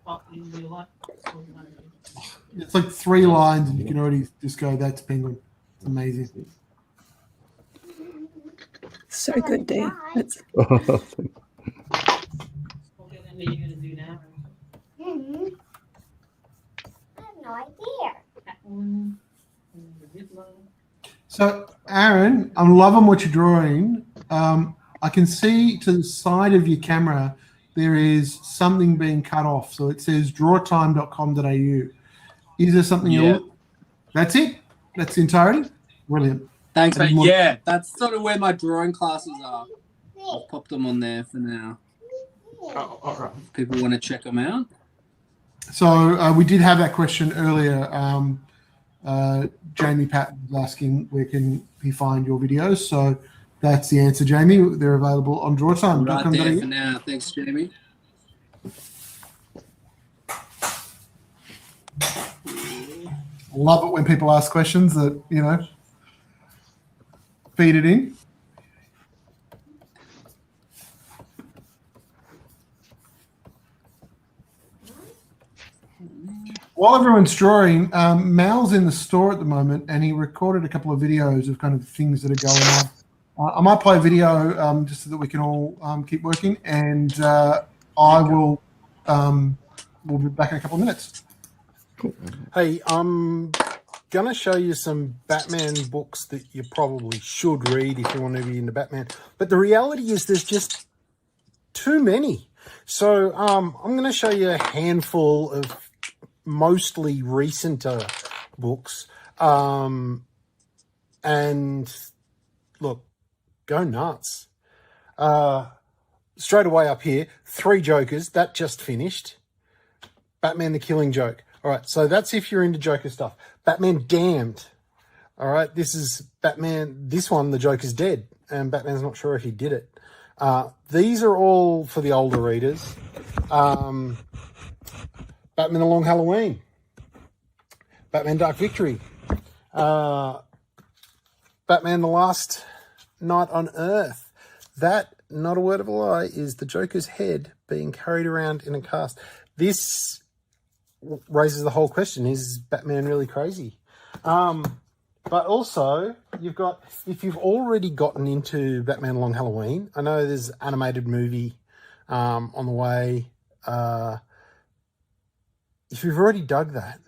But in real life, It's like 3 lines, and you can already just go, that's penguin. It's amazing. So good, Dean. It's What are you going to do now? I have no idea. Catwoman, the Riddler. So, Aaron, I'm loving what you're drawing. I can see to the side of your camera there is something being cut off. So it says drawtime.com.au. Is there something else? That's it? That's the entirety? Brilliant. Thanks, mate. Yeah, that's sort of where my drawing classes are. I've popped them on there for now. Oh, all right. If people want to check them out. So we did have that question earlier. Jamie Patton was asking where can he find your videos. So that's the answer, Jamie. They're available on drawtime.com.au. Right there for now. Thanks, Jamie. Love it when people ask questions that, feed it in. While everyone's drawing, Mal's in the store at the moment, and he recorded a couple of videos of kind of things that are going on. I might play a video just so that we can all keep working, and I will we'll be back in a couple of minutes. Cool. Hey, I'm going to show you some Batman books that you probably should read if you want to be into Batman. But the reality is there's just too many. So I'm going to show you a handful of mostly recenter books. And look, go nuts. Straight away up here, 3 Jokers. That just finished. Batman the Killing Joke. All right, so that's if you're into Joker stuff. Batman Damned. All right, this is Batman. This one, the Joker's dead, and Batman's not sure if he did it. These are all for the older readers. Batman The Long Halloween. Batman Dark Victory. Batman The Last Night on Earth. That, not a word of a lie, is the Joker's head being carried around in a cast. This raises the whole question, is Batman really crazy? But also, you've got, if you've already gotten into Batman Long Halloween, I know there's an animated movie on the way. If you've already dug that,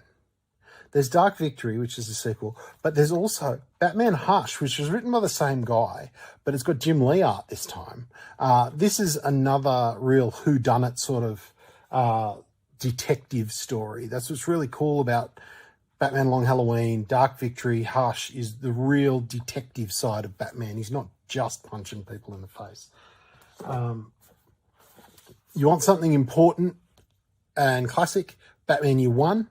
there's Dark Victory, which is a sequel, but there's also Batman Hush, which was written by the same guy, but it's got Jim Lee art this time. This is another real whodunit sort of detective story. That's what's really cool about Batman Long Halloween. Dark Victory, Hush is the real detective side of Batman. He's not just punching people in the face. You want something important and classic? Batman Year One,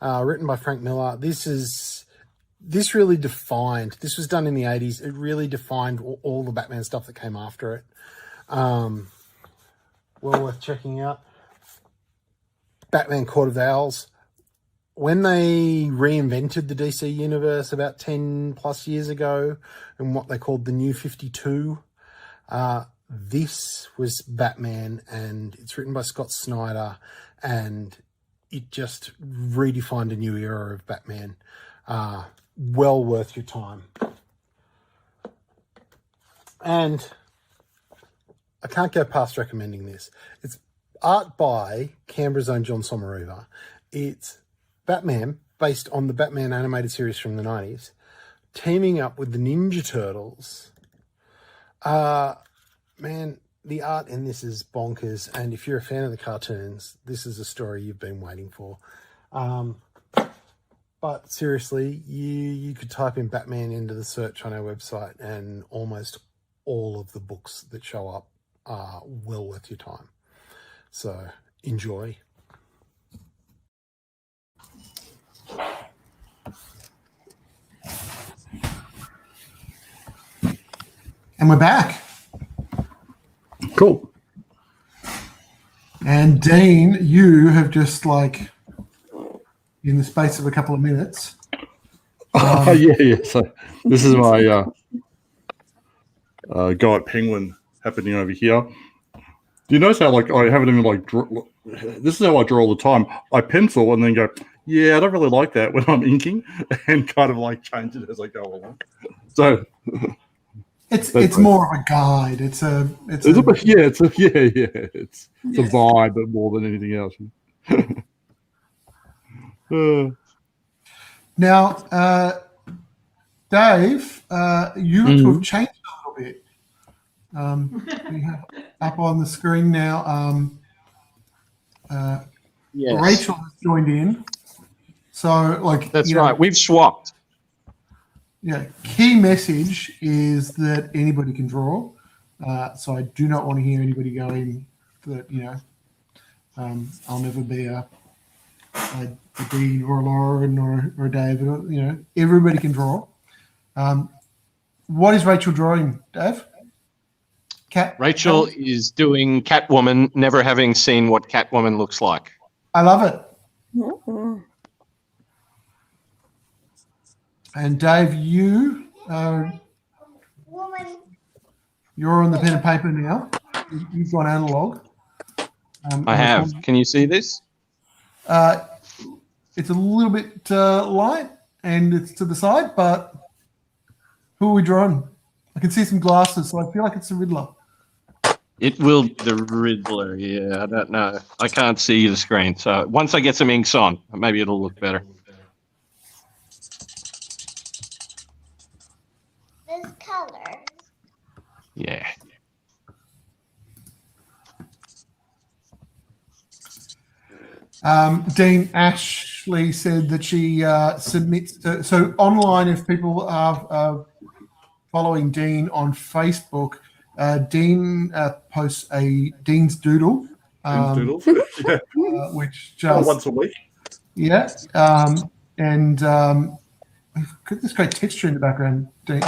written by Frank Miller. This really defined, this was done in the 80s. It really defined all the Batman stuff that came after it. Well worth checking out. Batman Court of Owls. When they reinvented the DC universe about 10 plus years ago in what they called the New 52, this was Batman, and it's written by Scott Snyder, and it just redefined a new era of Batman. Well worth your time. And I can't go past recommending this. It's art by Canberra's own John Somaruva. It's Batman, based on the Batman animated series from the 90s, teaming up with the Ninja Turtles. Man, the art in this is bonkers, and if you're a fan of the cartoons, this is a story you've been waiting for. But seriously, you could type in Batman into the search on our website, and almost all of the books that show up are well worth your time. So enjoy. And we're back. Cool. And Dean, you have just in the space of a couple of minutes. Yeah. So this is my go at Penguin happening over here. Do you notice how I haven't even draw? This is how I draw all the time. I pencil and then go, yeah, I don't really like that when I'm inking, and kind of like change it as I go along. So it's more of a guide. It's a vibe, but more than anything else. Now, Dave, you look to have changed a little bit. We have up on the screen now. Yes. Rachel has joined in. So, like, That's right. We've swapped. Yeah. Key message is that anybody can draw. So I do not want to hear anybody going that I'll never be a Dean or a Lauren or a David. Everybody can draw. What is Rachel drawing, Dave? Rachel is doing Catwoman, never having seen what Catwoman looks like. I love it. And Dave, you're on the pen and paper now. You've gone analog. I have. Can you see this? It's a little bit light and it's to the side, but who are we drawing? I can see some glasses, so I feel like it's the Riddler. It will the Riddler. Yeah, I don't know. I can't see the screen. So once I get some inks on, maybe it'll look better. There's colors. Yeah. Dean, Ashley said that she submits. So online, if people are following Dean on Facebook, Dean posts a Dean's Doodle. Which just once a week. Yeah. And we've got this great texture in the background, Dean.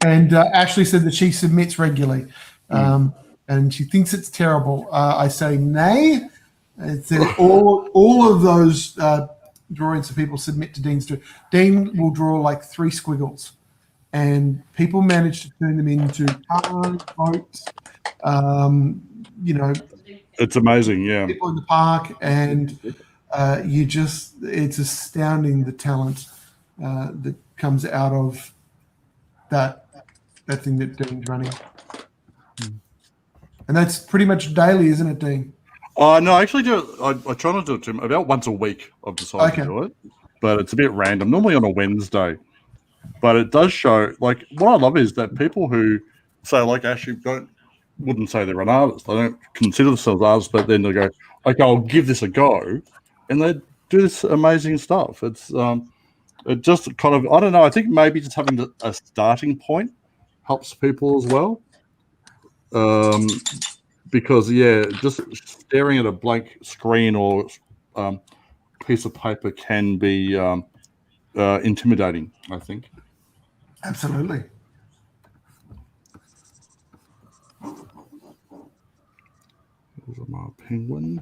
And Ashley said that she submits regularly. And she thinks it's terrible. I say nay. It's that all of those drawings that people submit to Dean's Doodle. Dean will draw like 3 squiggles. And people manage to turn them into cars, boats, It's amazing, yeah. People in the park, and it's astounding the talent that comes out of that thing that Dean's running. And that's pretty much daily, isn't it, Dean? No, I actually do it. I try not to do it about once a week. I've decided to do it, but it's a bit random. Normally on a Wednesday. But it does show, like, what I love is that people who say, like, Ashley, wouldn't say they're an artist. They don't consider themselves artists, but then they go, okay, I'll give this a go. And they do this amazing stuff. It's it just kind of, I don't know, I think maybe just having a starting point helps people as well. Because, yeah, just staring at a blank screen or piece of paper can be intimidating, I think. Absolutely. There's my penguin.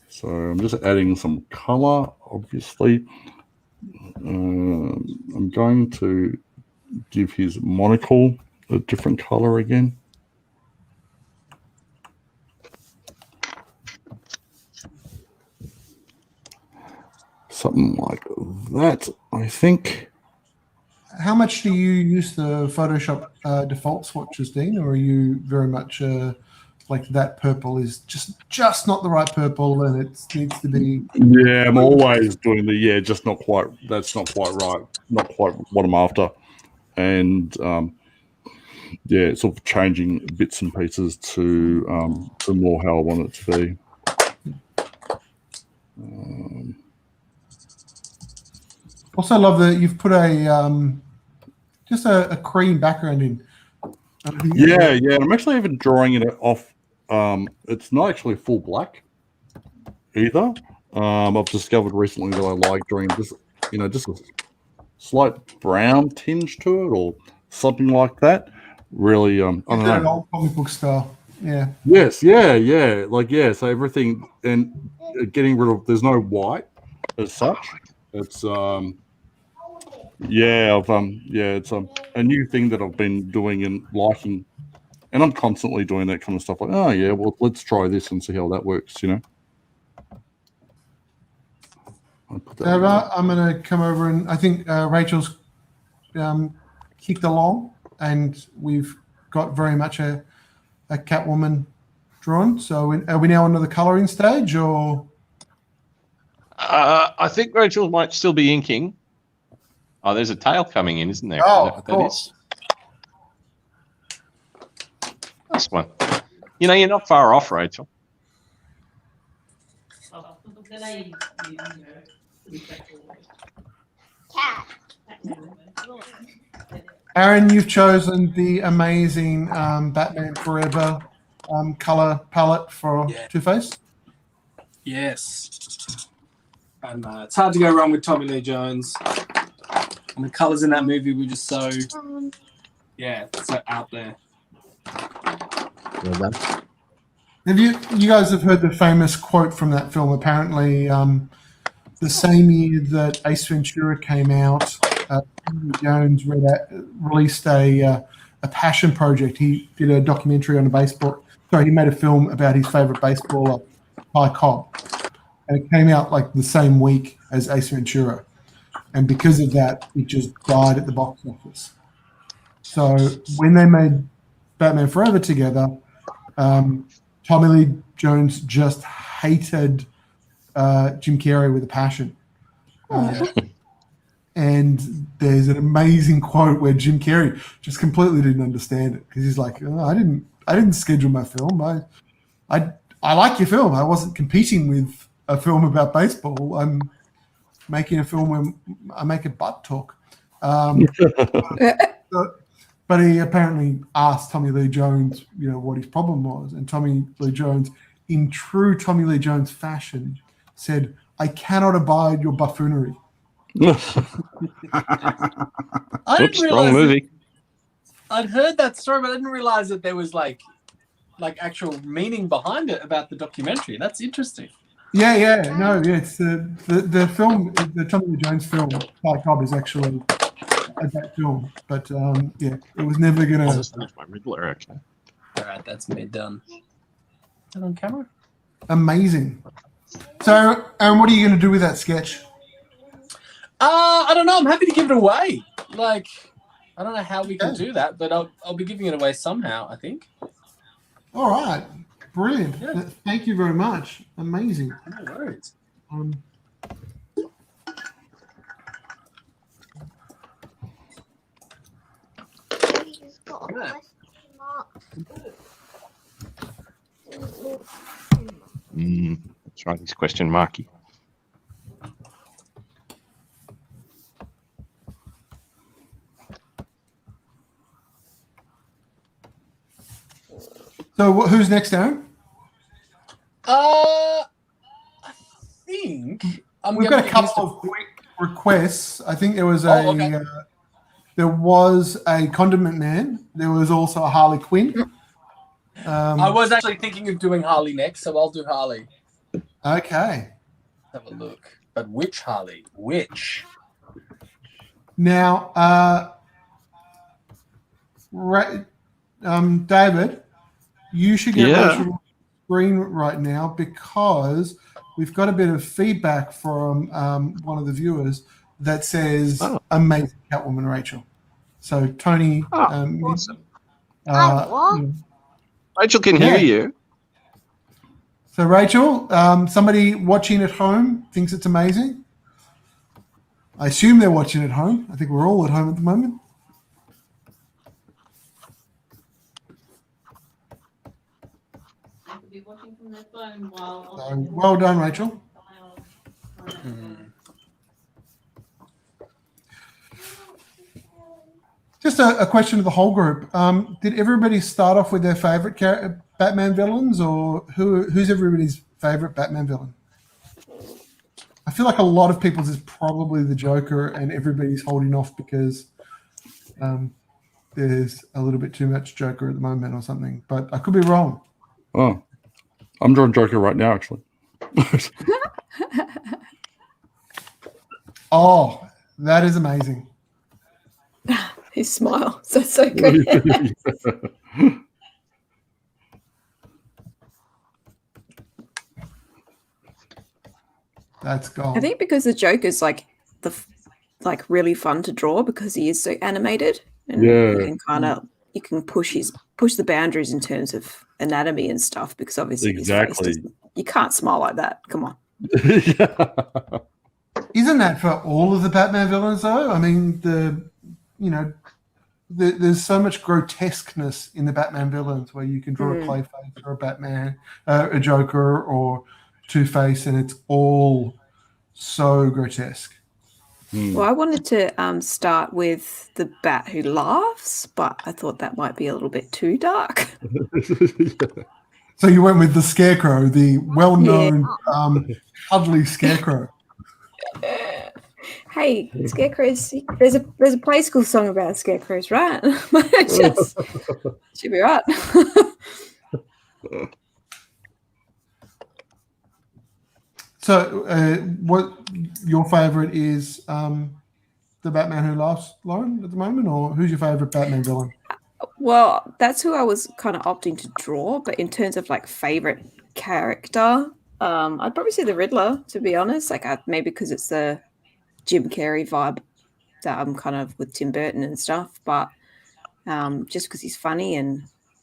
So I'm just adding some color, obviously. I'm going to give his monocle a different color again. Something like that, I think. How much do you use the Photoshop default swatches, Dean, or are you very much like that purple is just not the right purple and it needs to be? Yeah, I'm always doing just not quite. That's not quite right. Not quite what I'm after, and sort of changing bits and pieces to more how I want it to be. Also love that you've put just a cream background in. Yeah. I'm actually even drawing it off. It's not actually full black either. I've discovered recently that I like drawing just a slight brown tinge to it or something like that. Really, I don't know. An old comic book style. Yeah. Yes. Yeah. So everything and getting rid of. There's no white as such. It's it's a new thing that I've been doing and liking And I'm constantly doing that kind of stuff. Like, oh yeah, well, let's try this and see how that works. You know. I'm going to come over, and I think Rachel's kicked along, and we've got very much a Catwoman drawn. So are we now on to the colouring stage, or? I think Rachel might still be inking. Oh, there's a tail coming in, isn't there? Oh, Is that what that is? Nice one. You know, you're not far off, Rachel. Cat. Aaron, you've chosen the amazing Batman Forever color palette for Two-Face. Yes. And it's hard to go wrong with Tommy Lee Jones. And the colors in that movie were just so, so out there. Well done. Have you guys have heard the famous quote from that film? Apparently, the same year that Ace Ventura came out, Jones released a passion project. He did a documentary on a baseball. Sorry, he made a film about his favorite baseballer, Ty Cobb, and it came out like the same week as Ace Ventura, and because of that, it just died at the box office. So when they made Batman Forever together, Tommy Lee Jones just hated Jim Carrey with a passion. And there's an amazing quote where Jim Carrey just completely didn't understand it, because he's like, oh, I didn't schedule my film. I like your film. I wasn't competing with a film about baseball. I'm making a film where I make a butt talk. But he apparently asked Tommy Lee Jones, what his problem was, and Tommy Lee Jones, in true Tommy Lee Jones fashion, said, "I cannot abide your buffoonery." Strong movie. I'd heard that story, but I didn't realize that there was like actual meaning behind it about the documentary. That's interesting. It's the film, the Tommy Lee Jones film, Ty Cobb, is actually that film, but it was never gonna. I'll just finish my Riddler, actually. All right, that's me done. Is that on camera? Amazing. So, Aaron, what are you going to do with that sketch? I don't know. I'm happy to give it away. Like, I don't know how we can do that, but I'll be giving it away somehow, I think. All right. Brilliant. Yeah. Thank you very much. Amazing. No worries. That's right, he's question marky. So who's next, Aaron? I think we've got a couple of quick requests. I think there was okay. There was a Condiment Man. There was also a Harley Quinn. I was actually thinking of doing Harley next, so I'll do Harley. Okay. Have a look. But which Harley? Which? Now, David, you should get Rachel on screen right now, because we've got a bit of feedback from one of the viewers that says amazing Catwoman, Rachel. So Tony, awesome. What? Rachel can hear you. So Rachel, somebody watching at home thinks it's amazing. I assume they're watching at home. I think we're all at home at the moment. I could be watching from their phone while. So, well done, Rachel. Just a question to the whole group. Did everybody start off with their favorite Batman villains, or who's everybody's favorite Batman villain? I feel like a lot of people's is probably the Joker, and everybody's holding off because there's a little bit too much Joker at the moment or something. But I could be wrong. Oh, I'm drawing Joker right now, actually. Oh, that is amazing. His smile. So good. That's gold. I think because the Joker's like really fun to draw because he is so animated, and you can push the boundaries in terms of anatomy and stuff, because obviously his face you can't smile like that. Come on. Isn't that for all of the Batman villains though? I mean, there's so much grotesqueness in the Batman villains where you can draw a Clayface or a Batman, a Joker or Two-Face, and it's all so grotesque. Well, I wanted to start with the Bat who laughs, but I thought that might be a little bit too dark. So you went with the Scarecrow, the well-known cuddly Scarecrow. Hey, scarecrows! There's a play school song about scarecrows, right? Should be right. So, what your favorite is? The Batman who laughs, Lauren, at the moment, or who's your favorite Batman villain? Well, that's who I was kind of opting to draw, but in terms of like favorite character, I'd probably say the Riddler, to be honest. Like maybe because it's the Jim Carrey vibe that I'm kind of with Tim Burton and stuff, but just because he's funny, and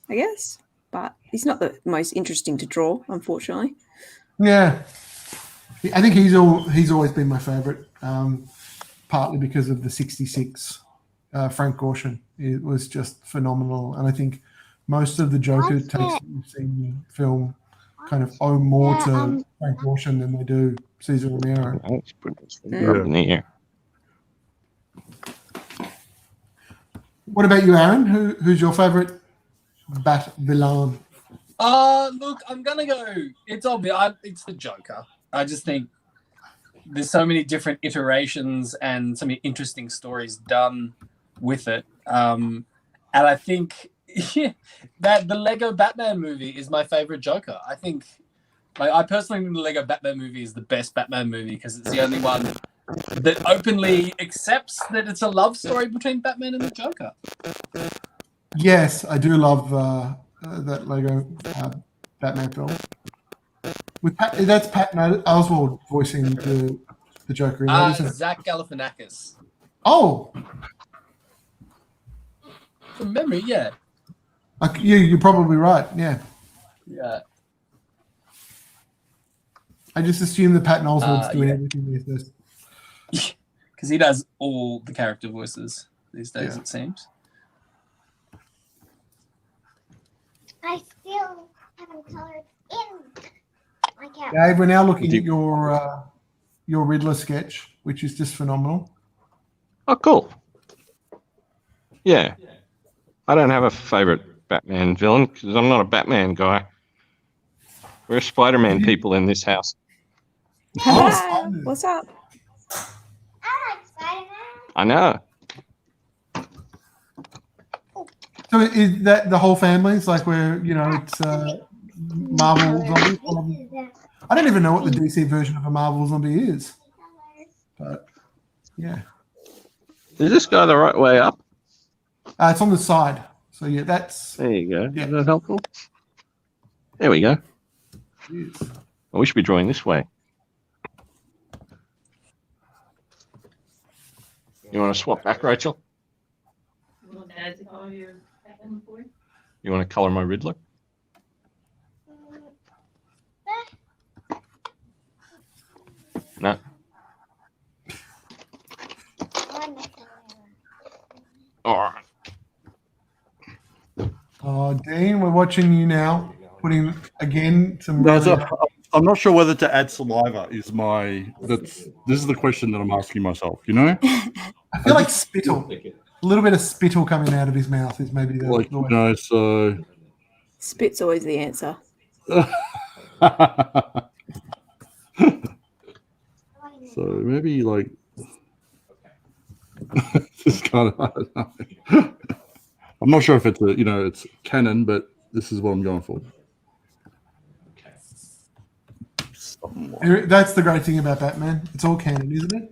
I guess, but he's not the most interesting to draw, unfortunately. Yeah, I think he's always been my favorite, partly because of the '66 Frank Gorshin. It was just phenomenal, and I think most of the Joker takes that you've seen the film kind of owe more to Frank Gorshin than they do Cesar Romero. Let's put this thing up in the air. What about you, Aaron? Who's your favorite Batvillain? Look, I'm gonna go. It's obvious. It's the Joker. I just think there's so many different iterations and so many interesting stories done with it. And I think that the Lego Batman movie is my favorite Joker. I think, I personally think the Lego Batman movie is the best Batman movie because it's the only one that openly accepts that it's a love story between Batman and the Joker. Yes, I do love that Lego Batman film. That's Patton Oswalt voicing the Joker in that, isn't it? Zach Galifianakis. Oh, from memory, yeah. You're probably right. Yeah. Yeah. I just assume that Patton Oswalt's doing everything these days. Because he does all the character voices these days, it seems. I still haven't colored in my cat. Dave, we're now looking at your Riddler sketch, which is just phenomenal. Oh, cool. Yeah. I don't have a favorite Batman villain because I'm not a Batman guy. We're Spider-Man people in this house. Hello. What's up? I like Spider-Man. I know. So is that the whole family? It's like where, it's Marvel zombies? I don't even know what the DC version of a Marvel zombie is. But, yeah. Is this guy the right way up? It's on the side. So, yeah, that's... There you go. Yeah. Is that helpful? There we go. Yes. We should be drawing this way. You want to swap back, Rachel? You want Dad to color your Batman for you? You want to color my Riddler? No. All right. Oh, Dean, we're watching you now. Putting, again, some... No, I'm not sure whether to add saliva this is the question that I'm asking myself, I feel like spittle. A little bit of spittle coming out of his mouth is maybe the way. So... Spit's always the answer. So maybe just kind of, I don't know. I'm not sure if it's it's canon, but this is what I'm going for. That's the great thing about Batman. It's all canon, isn't it?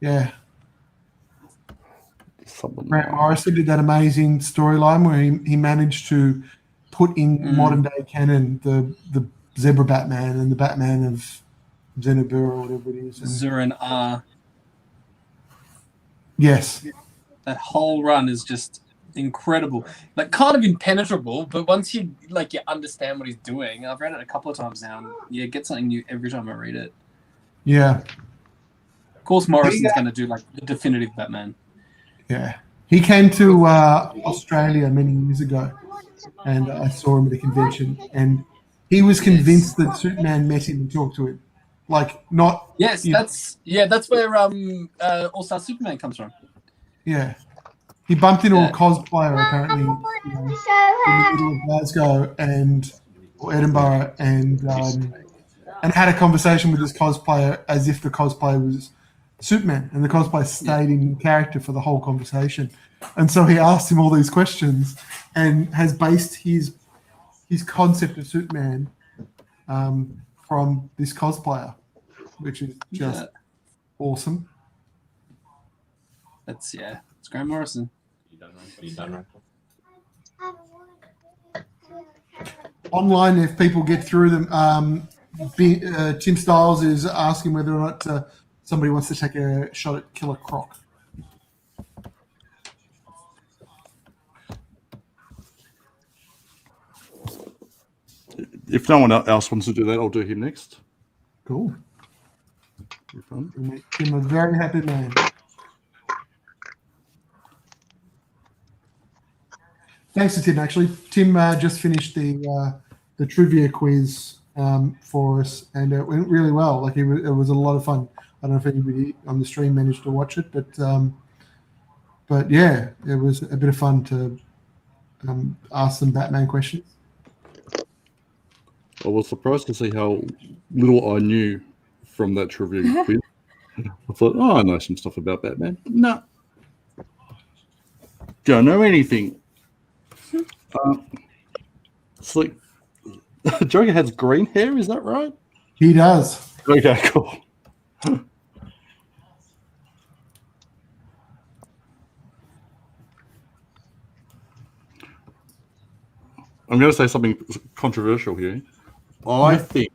Yeah. Grant Morrison did that amazing storyline where he managed to put in modern day canon the Zebra Batman and the Batman of Zenobur or whatever it is. Zurin R. Yes. That whole run is just incredible. Like kind of impenetrable, but once you understand what he's doing, I've read it a couple of times now, and you get something new every time I read it. Yeah. Of course, Morrison's going to do like the definitive Batman. Yeah. He came to Australia many years ago, and I saw him at a convention, and he was convinced that Superman met him and talked to him. Like, not... Yes, that's where All-Star Superman comes from. Yeah. He bumped into a cosplayer, apparently, in the middle of Glasgow or Edinburgh, and had a conversation with this cosplayer as if the cosplayer was Superman, and the cosplayer stayed in character for the whole conversation. And so he asked him all these questions and has based his concept of Superman from this cosplayer, which is just awesome. It's Grant Morrison. Online, if people get through them, Tim Styles is asking whether or not somebody wants to take a shot at Killer Croc. If no one else wants to do that, I'll do him next. Cool. Make him a very happy man. Thanks to Tim, actually. Tim just finished the trivia quiz for us, and it went really well. Like, it was a lot of fun. I don't know if anybody on the stream managed to watch it, but yeah, it was a bit of fun to ask some Batman questions. I was surprised to see how little I knew from that trivia quiz. I thought, I know some stuff about Batman. No. Don't know anything. It's like Joker has green hair, is that right? He does. Okay, cool. I'm going to say something controversial here. I think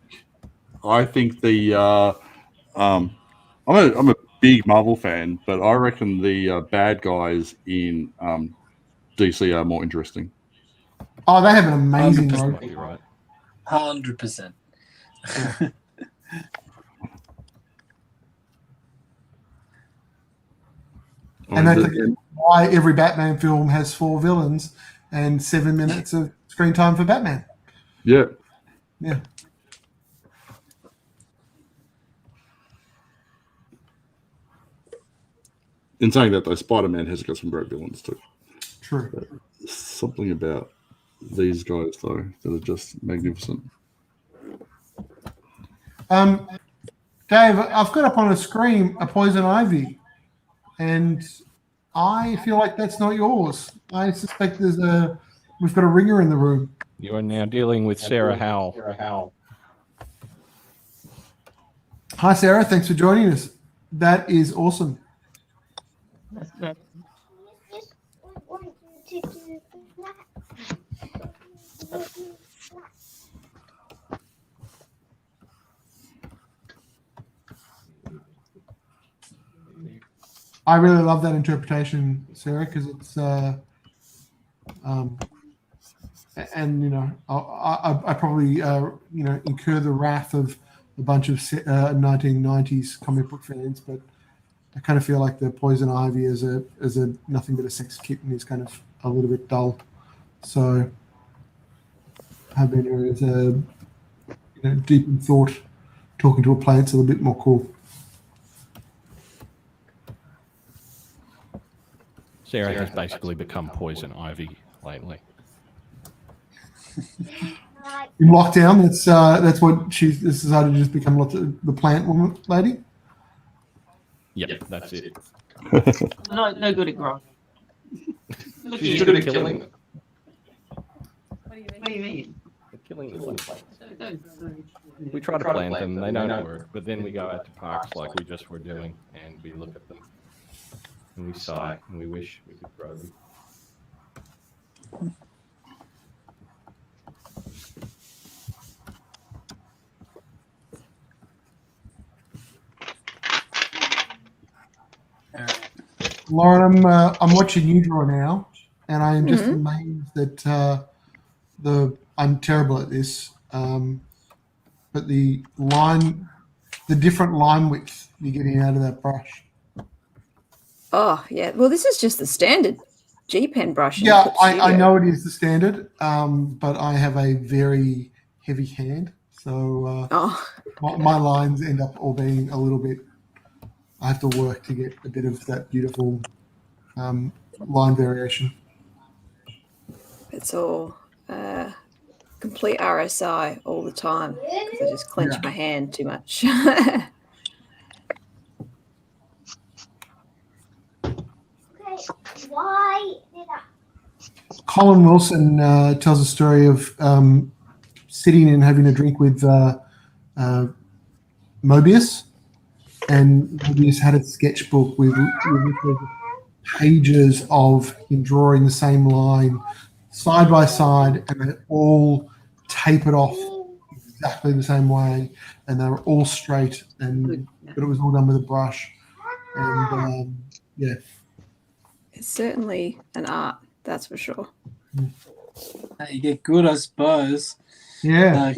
the I'm a big Marvel fan, but I reckon the bad guys in DC are more interesting. Oh, they have an amazing road. 100%. And that's why every Batman film has 4 villains and 7 minutes of screen time for Batman. Yeah. Yeah. In saying that, though, Spider-Man has got some great villains too. True. But something about these guys, though, that are just magnificent. Dave, I've got up on a screen a Poison Ivy, and I feel like that's not yours. I suspect we've got a ringer in the room. You are now dealing with Sarah Howell. Hi, Sarah. Thanks for joining us. That is awesome. I really love that interpretation, Sarah, because it's and I probably incur the wrath of a bunch of 1990s comic book fans, but I kind of feel like the Poison Ivy as a nothing but a sex kitten is kind of a little bit dull. So having her as a deep in thought, talking to a plant's a little bit more cool. Sarah has basically become Poison Ivy lately. In lockdown, that's what she's decided to just become the plant woman lady. Yep, that's it. No good at growing. She's good at killing them. What do you mean? Killing the little plants. We try to plant them, they don't work, but then we go out to parks like we just were doing, and we look at them, and we sigh, and we wish we could grow them. Lauren, I'm watching you draw now, and I am just amazed that I'm terrible at this, but the different line width you're getting out of that brush. Oh, yeah. Well, this is just the standard G-Pen brush. Yeah, I know it is the standard, but I have a very heavy hand, so my lines end up all being a little bit. I have to work to get a bit of that beautiful line variation. It's all complete RSI all the time because I just clench my hand too much. Why did I? Colin Wilson tells a story of sitting and having a drink with Mobius, and Mobius had a sketchbook with pages of him drawing the same line side by side, and they all tapered off exactly the same way, and they were all straight, but it was all done with a brush. And It's certainly an art, that's for sure. You get good, I suppose. Yeah.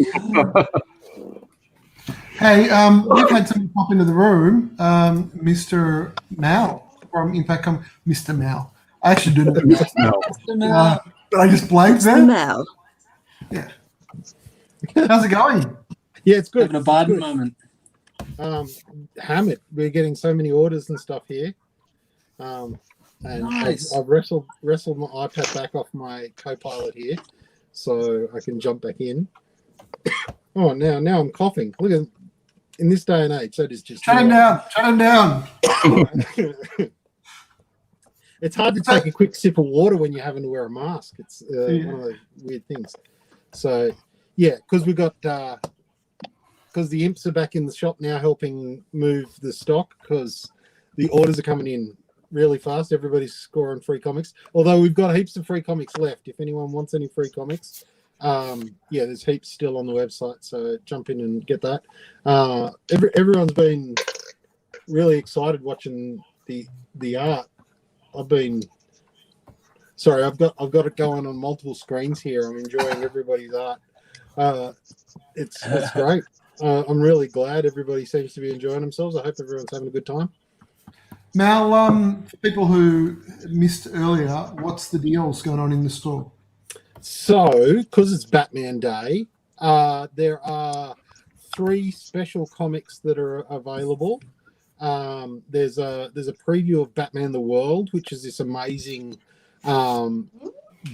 Hey, we've had someone pop into the room, Mr. Mal from Impact Mr. Mal. I actually do know Mr. Mal. But I just blanked there. Mal. Yeah. How's it going? Yeah, it's good. Having a Biden moment. Hammered. We're getting so many orders and stuff here. And Nice. I've wrestled my iPad back off my co-pilot here, so I can jump back in. Oh, now I'm coughing. Look at in this day and age, that is just Shut him down. Shut him down. It's hard to take a quick sip of water when you're having to wear a mask. It's one of those weird things. So yeah, because we got because the imps are back in the shop now helping move the stock because the orders are coming in really fast. Everybody's scoring free comics. Although we've got heaps of free comics left. If anyone wants any free comics, there's heaps still on the website. So jump in and get that. Everyone's been really excited watching the art. I've got it going on multiple screens here. I'm enjoying everybody's art. It's great. I'm really glad everybody seems to be enjoying themselves. I hope everyone's having a good time. Mal, for people who missed earlier, what's the deals going on in the store? So, because it's Batman Day, there are 3 special comics that are available. There's a preview of Batman the World, which is this amazing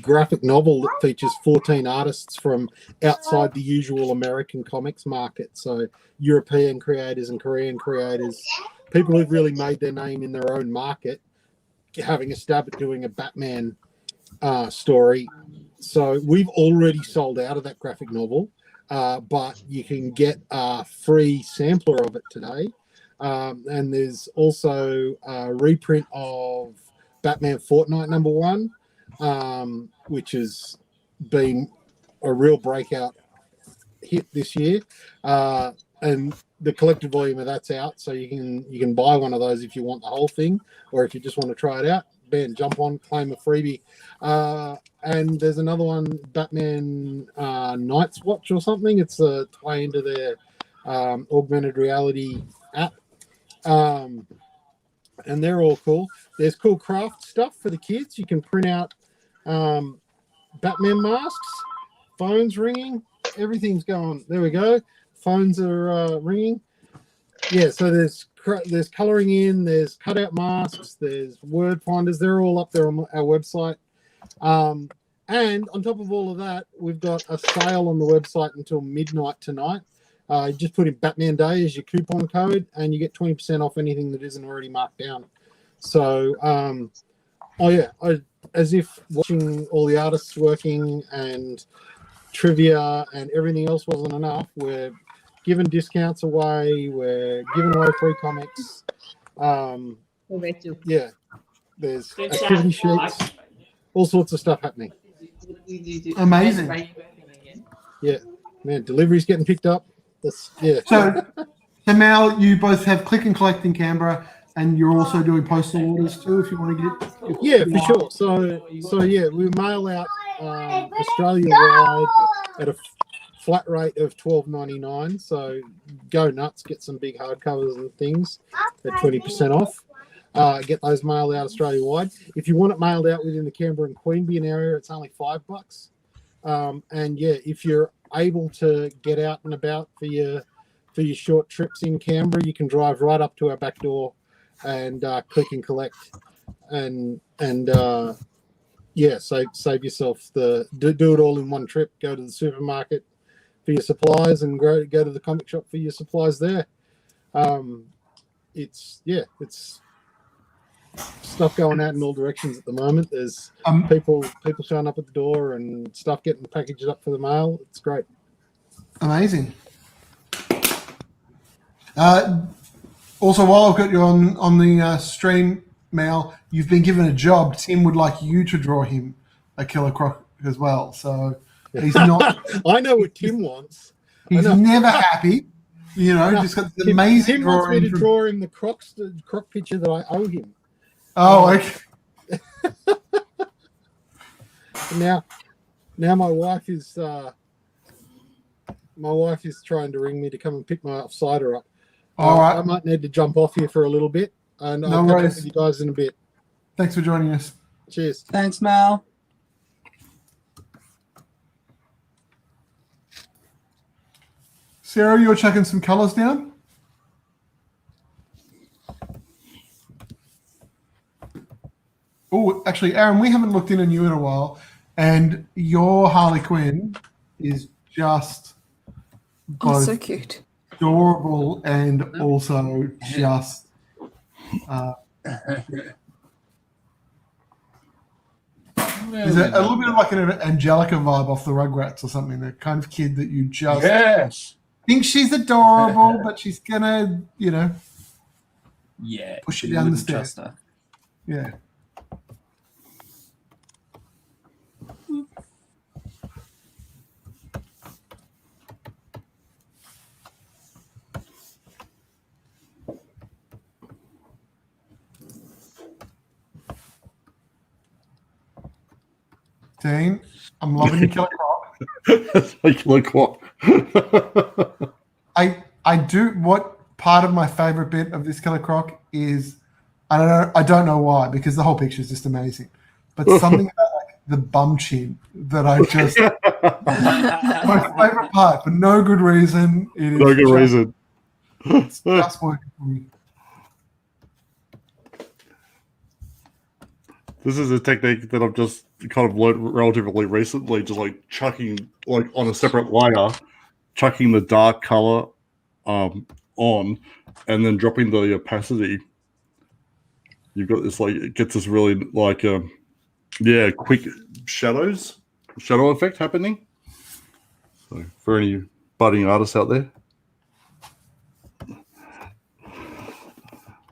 graphic novel that features 14 artists from outside the usual American comics market. So European creators and Korean creators, people who've really made their name in their own market, having a stab at doing a Batman story. So we've already sold out of that graphic novel, but you can get a free sampler of it today. And there's also a reprint of Batman Fortnite #1, which has been a real breakout hit this year. And the collected volume of that's out, so you can buy one of those if you want the whole thing, or if you just want to try it out. Ben, jump on, claim a freebie. And there's another one, Batman Night's Watch or something. It's a tie into their augmented reality app. And they're all cool. There's cool craft stuff for the kids. You can print out Batman masks, phones ringing, everything's going. There we go. Phones are ringing. Yeah, so there's coloring in, there's cutout masks, there's word finders. They're all up there on our website. And on top of all of that, we've got a sale on the website until midnight tonight. Just put in Batman Day as your coupon code, and you get 20% off anything that isn't already marked down. So, as if watching all the artists working and trivia and everything else wasn't enough, we're giving discounts away. We're giving away free comics. Yeah, there's activity sheets, all sorts of stuff happening. Amazing. Yeah, man, delivery's getting picked up. Yeah. So Mal, you both have Click and Collect in Canberra. and you're also doing postal orders too. If you want to get, Yeah, for sure. So yeah, we mail out Australia-wide at a flat rate of $12.99. So go nuts, get some big hardcovers and things at 20% off. Get those mailed out Australia-wide. If you want it mailed out within the Canberra and Queanbeyan area, it's only $5. And yeah, if you're able to get out and about for your short trips in Canberra, you can drive right up to our back door and click and collect, and yeah, save yourself do it all in one trip. Go to the supermarket for your supplies and go to the comic shop for your supplies there. It's stuff going out in all directions at the moment. There's people showing up at the door and stuff getting packaged up for the mail. It's great. Amazing. Also, while I've got you on the stream, Mal, you've been given a job. Tim would like you to draw him a Killer Croc as well. So he's not. I know what Tim wants. He's never happy. You know, just got this amazing Tim drawing. wants me to draw him the croc picture that I owe him. Oh, okay. Now my wife is trying to ring me to come and pick my cider up. All right. I might need to jump off here for a little bit, and I'll catch up with you guys in a bit. Thanks for joining us. Cheers. Thanks, Mal. Sarah, you're chucking some colours down? Oh, actually, Aaron, we haven't looked in on you in a while, and your Harley Quinn is just both so cute, adorable, and also just is a little bit of like an Angelica vibe off the Rugrats or something. The kind of kid that you just think she's adorable, but she's gonna, push you down the stairs. Yeah. Dean, I'm loving your Killer Croc. Killer Croc. I do. What part of my favorite bit of this Killer Croc is, I don't know why, because the whole picture is just amazing, but something about like the bum chin that I just my favorite part for no good reason. It is no good reason. It's just working for me. This is a technique that I've just kind of learned relatively recently, just like chucking, like on a separate layer, chucking the dark color on, and then dropping the opacity. You've got this, like, it gets this really, like, quick shadow effect happening. So for any budding artists out there.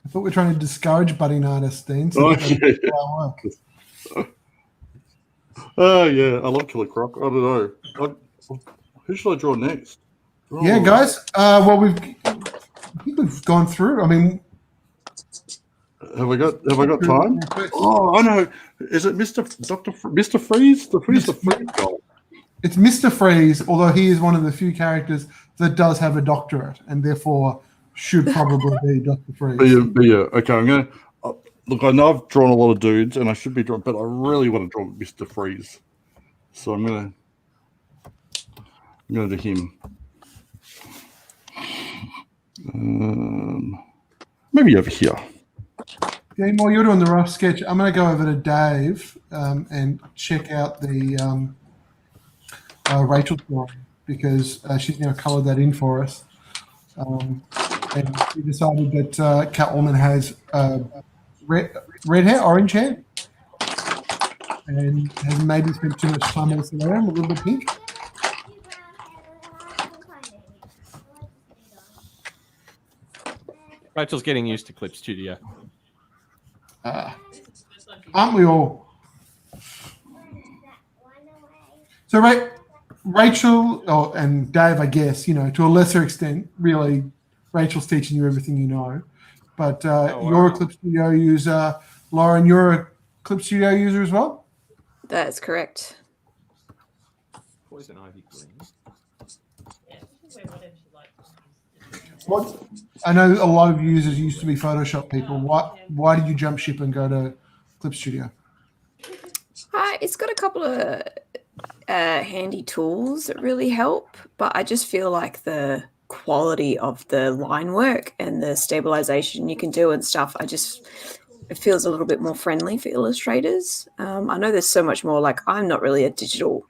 I thought we were trying to discourage budding artists, Dean. So yeah, I love Killer Croc. I don't know. Who should I draw next? Yeah, guys. Well, we've gone through. I mean, have I got time? Oh, I know. Is it Mr. Freeze? The Freeze goal. It's Mr. Freeze, although he is one of the few characters that does have a doctorate, and therefore should probably be Dr. Freeze. Okay, I'm gonna look. I know I've drawn a lot of dudes, and I should be drawing, but I really want to draw Mr. Freeze, so I'm gonna do him. Maybe over here. Dean, while you're doing the rough sketch, I'm going to go over to Dave and check out the Rachel story, because she's now coloured that in for us. And we decided that Catwoman has red hair, orange hair, and has maybe spent too much time on Instagram, a little bit pink. Rachel's getting used to Clip Studio. Aren't we all? So Rachel and Dave, I guess, to a lesser extent, really, Rachel's teaching you everything you know. but wow. you're a Clip Studio user. Lauren, you're a Clip Studio user as well? That's correct. Poison ivy green. Yeah, she can wear whatever she likes. What? I know a lot of users used to be Photoshop people. Why did you jump ship and go to Clip Studio? It's got a couple of handy tools that really help, but I just feel like the quality of the line work and the stabilization you can do and stuff, it feels a little bit more friendly for illustrators. I know there's so much more, like I'm not really a digital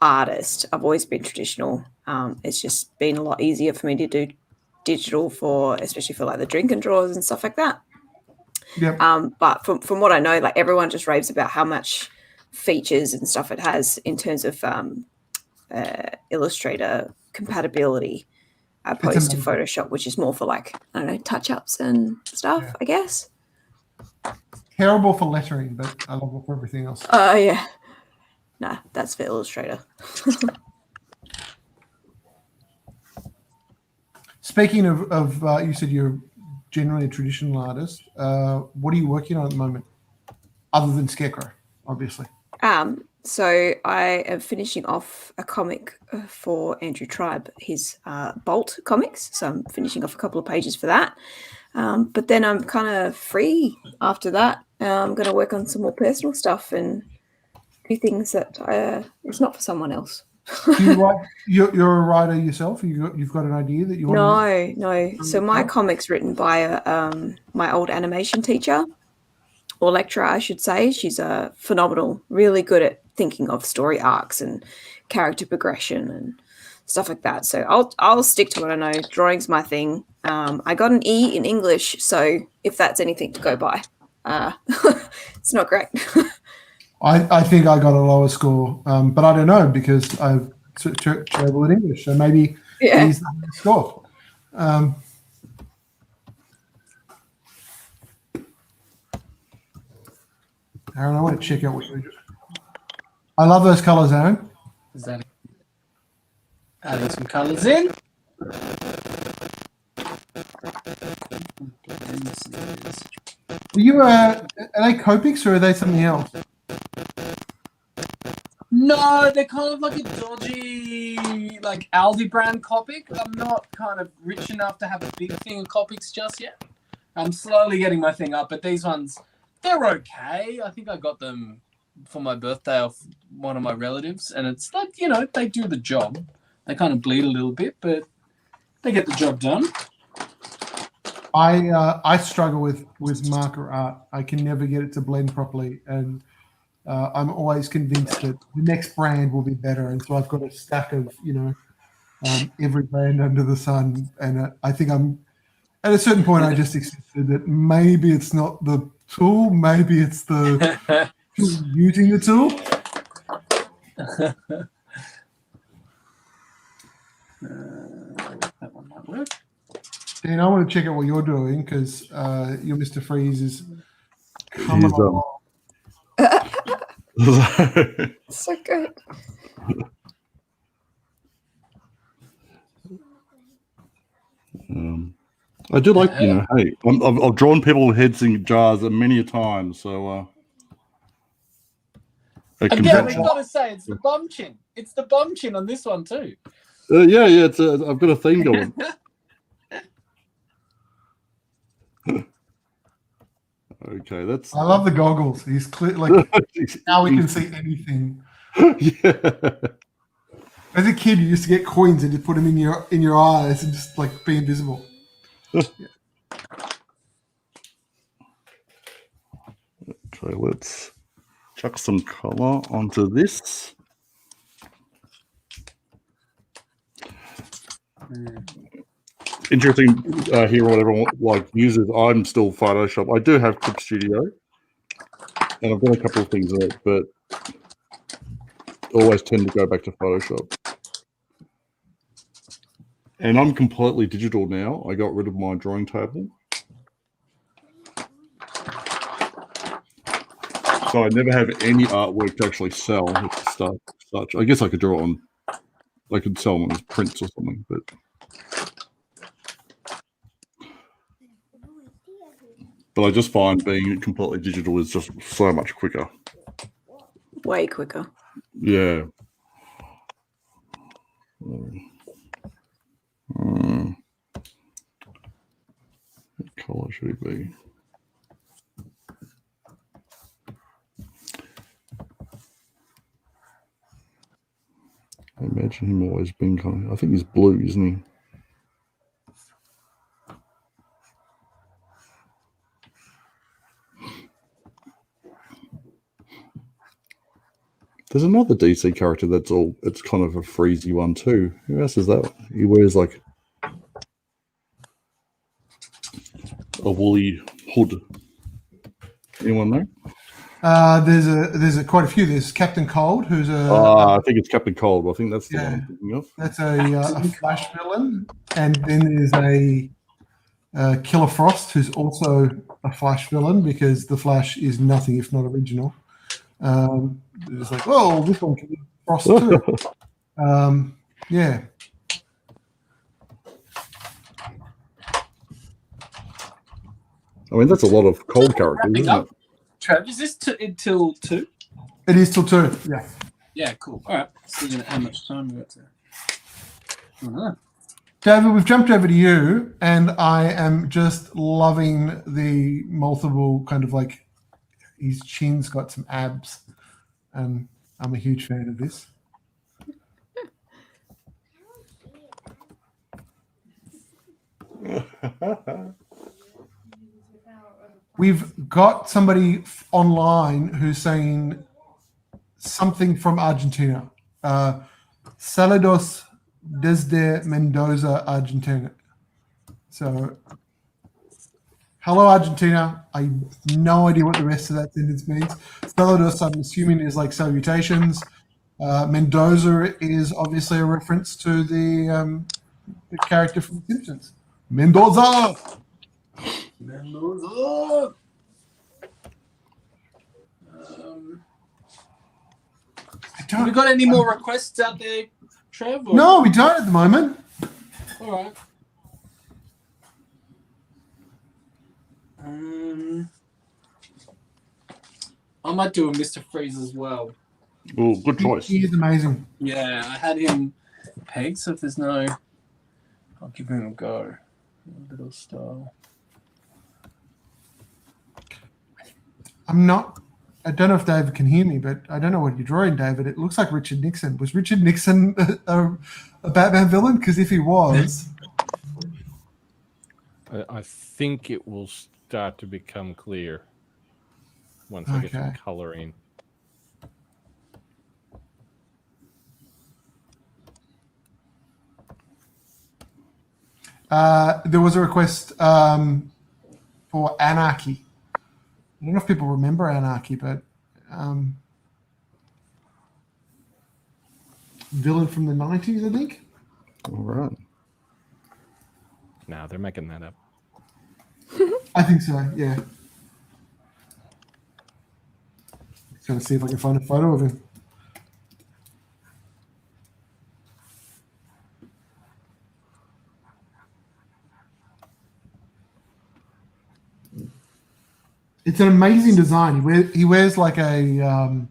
artist. I've always been traditional. It's just been a lot easier for me to do digital especially for like the drink and draws and stuff like that. Yep. But from what I know, like everyone just raves about how much features and stuff it has in terms of Illustrator compatibility, opposed to Photoshop, which is more for like, I don't know, touch-ups and stuff, I guess. Terrible for lettering, but I love it for everything else. Yeah. Nah, that's for Illustrator. Speaking of you said you're generally a traditional artist. What are you working on at the moment, other than Scarecrow, obviously? So I am finishing off a comic for Andrew Tribe, his Bolt comics. So I'm finishing off a couple of pages for that. But then I'm kind of free after that. I'm going to work on some more personal stuff and do things that it's not for someone else. Do you write, you're a writer yourself? You've got an idea that you want? No. So my comic's written by my old animation teacher, or lecturer, I should say. She's phenomenal, really good at thinking of story arcs and character progression and stuff like that. So I'll stick to what I know. Drawing's my thing. I got an E in English, so if that's anything to go by, it's not great. I think I got a lower score, but I don't know because I've terrible at English, so maybe he's the higher score. Aaron, I want to check out what you're doing. I love those colors, Aaron. Is that adding some colors in? Are they Copics or are they something else? No, they're kind of like a dodgy, like Aldi brand Copic. I'm not kind of rich enough to have a big thing of Copics just yet. I'm slowly getting my thing up, but these ones, they're okay. I think I got them for my birthday off one of my relatives, and it's like, you know, they do the job. They kind of bleed a little bit, but they get the job done. I struggle with marker art. I can never get it to blend properly, and I'm always convinced that the next brand will be better. And so I've got a stack of, every brand under the sun. And I think I'm at a certain point, I just accepted that maybe it's not the tool, maybe it's the using the tool. That one might work. Dan, I want to check out what you're doing because your Mr. Freeze is coming along. So good. I do like, hey, I've drawn people's heads in jars many a time, so. Again, we've got to say, it's the bum chin. It's the bum chin on this one too. Yeah, it's I've got a thing going. Okay, that's. I love the goggles. He's clear, like now we can see anything. Yeah. As a kid, you used to get coins and you put them in your eyes and just like be invisible. Okay, let's chuck some color onto this. Interesting here, what everyone uses. I'm still Photoshop. I do have Clip Studio, and I've got a couple of things in it, but always tend to go back to Photoshop. And I'm completely digital now. I got rid of my drawing table. So I never have any artwork to actually sell with stuff such. I guess I could draw on, I could sell them as prints or something, but. But I just find being completely digital is just so much quicker. Way quicker. Yeah. What colour should it be? I imagine him always being kind of, I think he's blue, isn't he? There's another DC character it's kind of a freezy one too. Who else is that? He wears like a woolly hood. Anyone know? There's quite a few. There's Captain Cold, who's I think it's Captain Cold. I think that's the one I'm thinking of. That's a Flash villain, and then there's a Killer Frost, who's also a Flash villain because the Flash is nothing if not original. It's like, oh, this one can be Frost too. Yeah. I mean, that's a lot of Cold characters, isn't it? Trav, is this till 2? It is till 2, yeah. Yeah, cool. All right. So how much time we got to? David, we've jumped over to you, and I am just loving the multiple kind of like his chin's got some abs, and I'm a huge fan of this. We've got somebody online who's saying something from Argentina. Saludos desde Mendoza, Argentina. So, hello, Argentina. I have no idea what the rest of that sentence means. Saludos, I'm assuming, is like salutations. Mendoza is obviously a reference to the character from The Simpsons. Mendoza! Mendoza! Have we got any more requests out there, Trev? Or? No, we don't at the moment. All right. I might do a Mr. Freeze as well. Oh, good choice. He is amazing. Yeah, I had him pegged, so if there's no... I'll give him a go. A little style. I don't know if David can hear me, but I don't know what you're drawing, David. It looks like Richard Nixon. Was Richard Nixon a Batman villain? Because if he was... I think it will start to become clear once I get some coloring. There was a request for Anarchy. I don't know if people remember Anarchy, but villain from the 90s, I think. All right. No, they're making that up. I think so, yeah. Trying to see if I can find a photo of him. It's an amazing design. He wears like a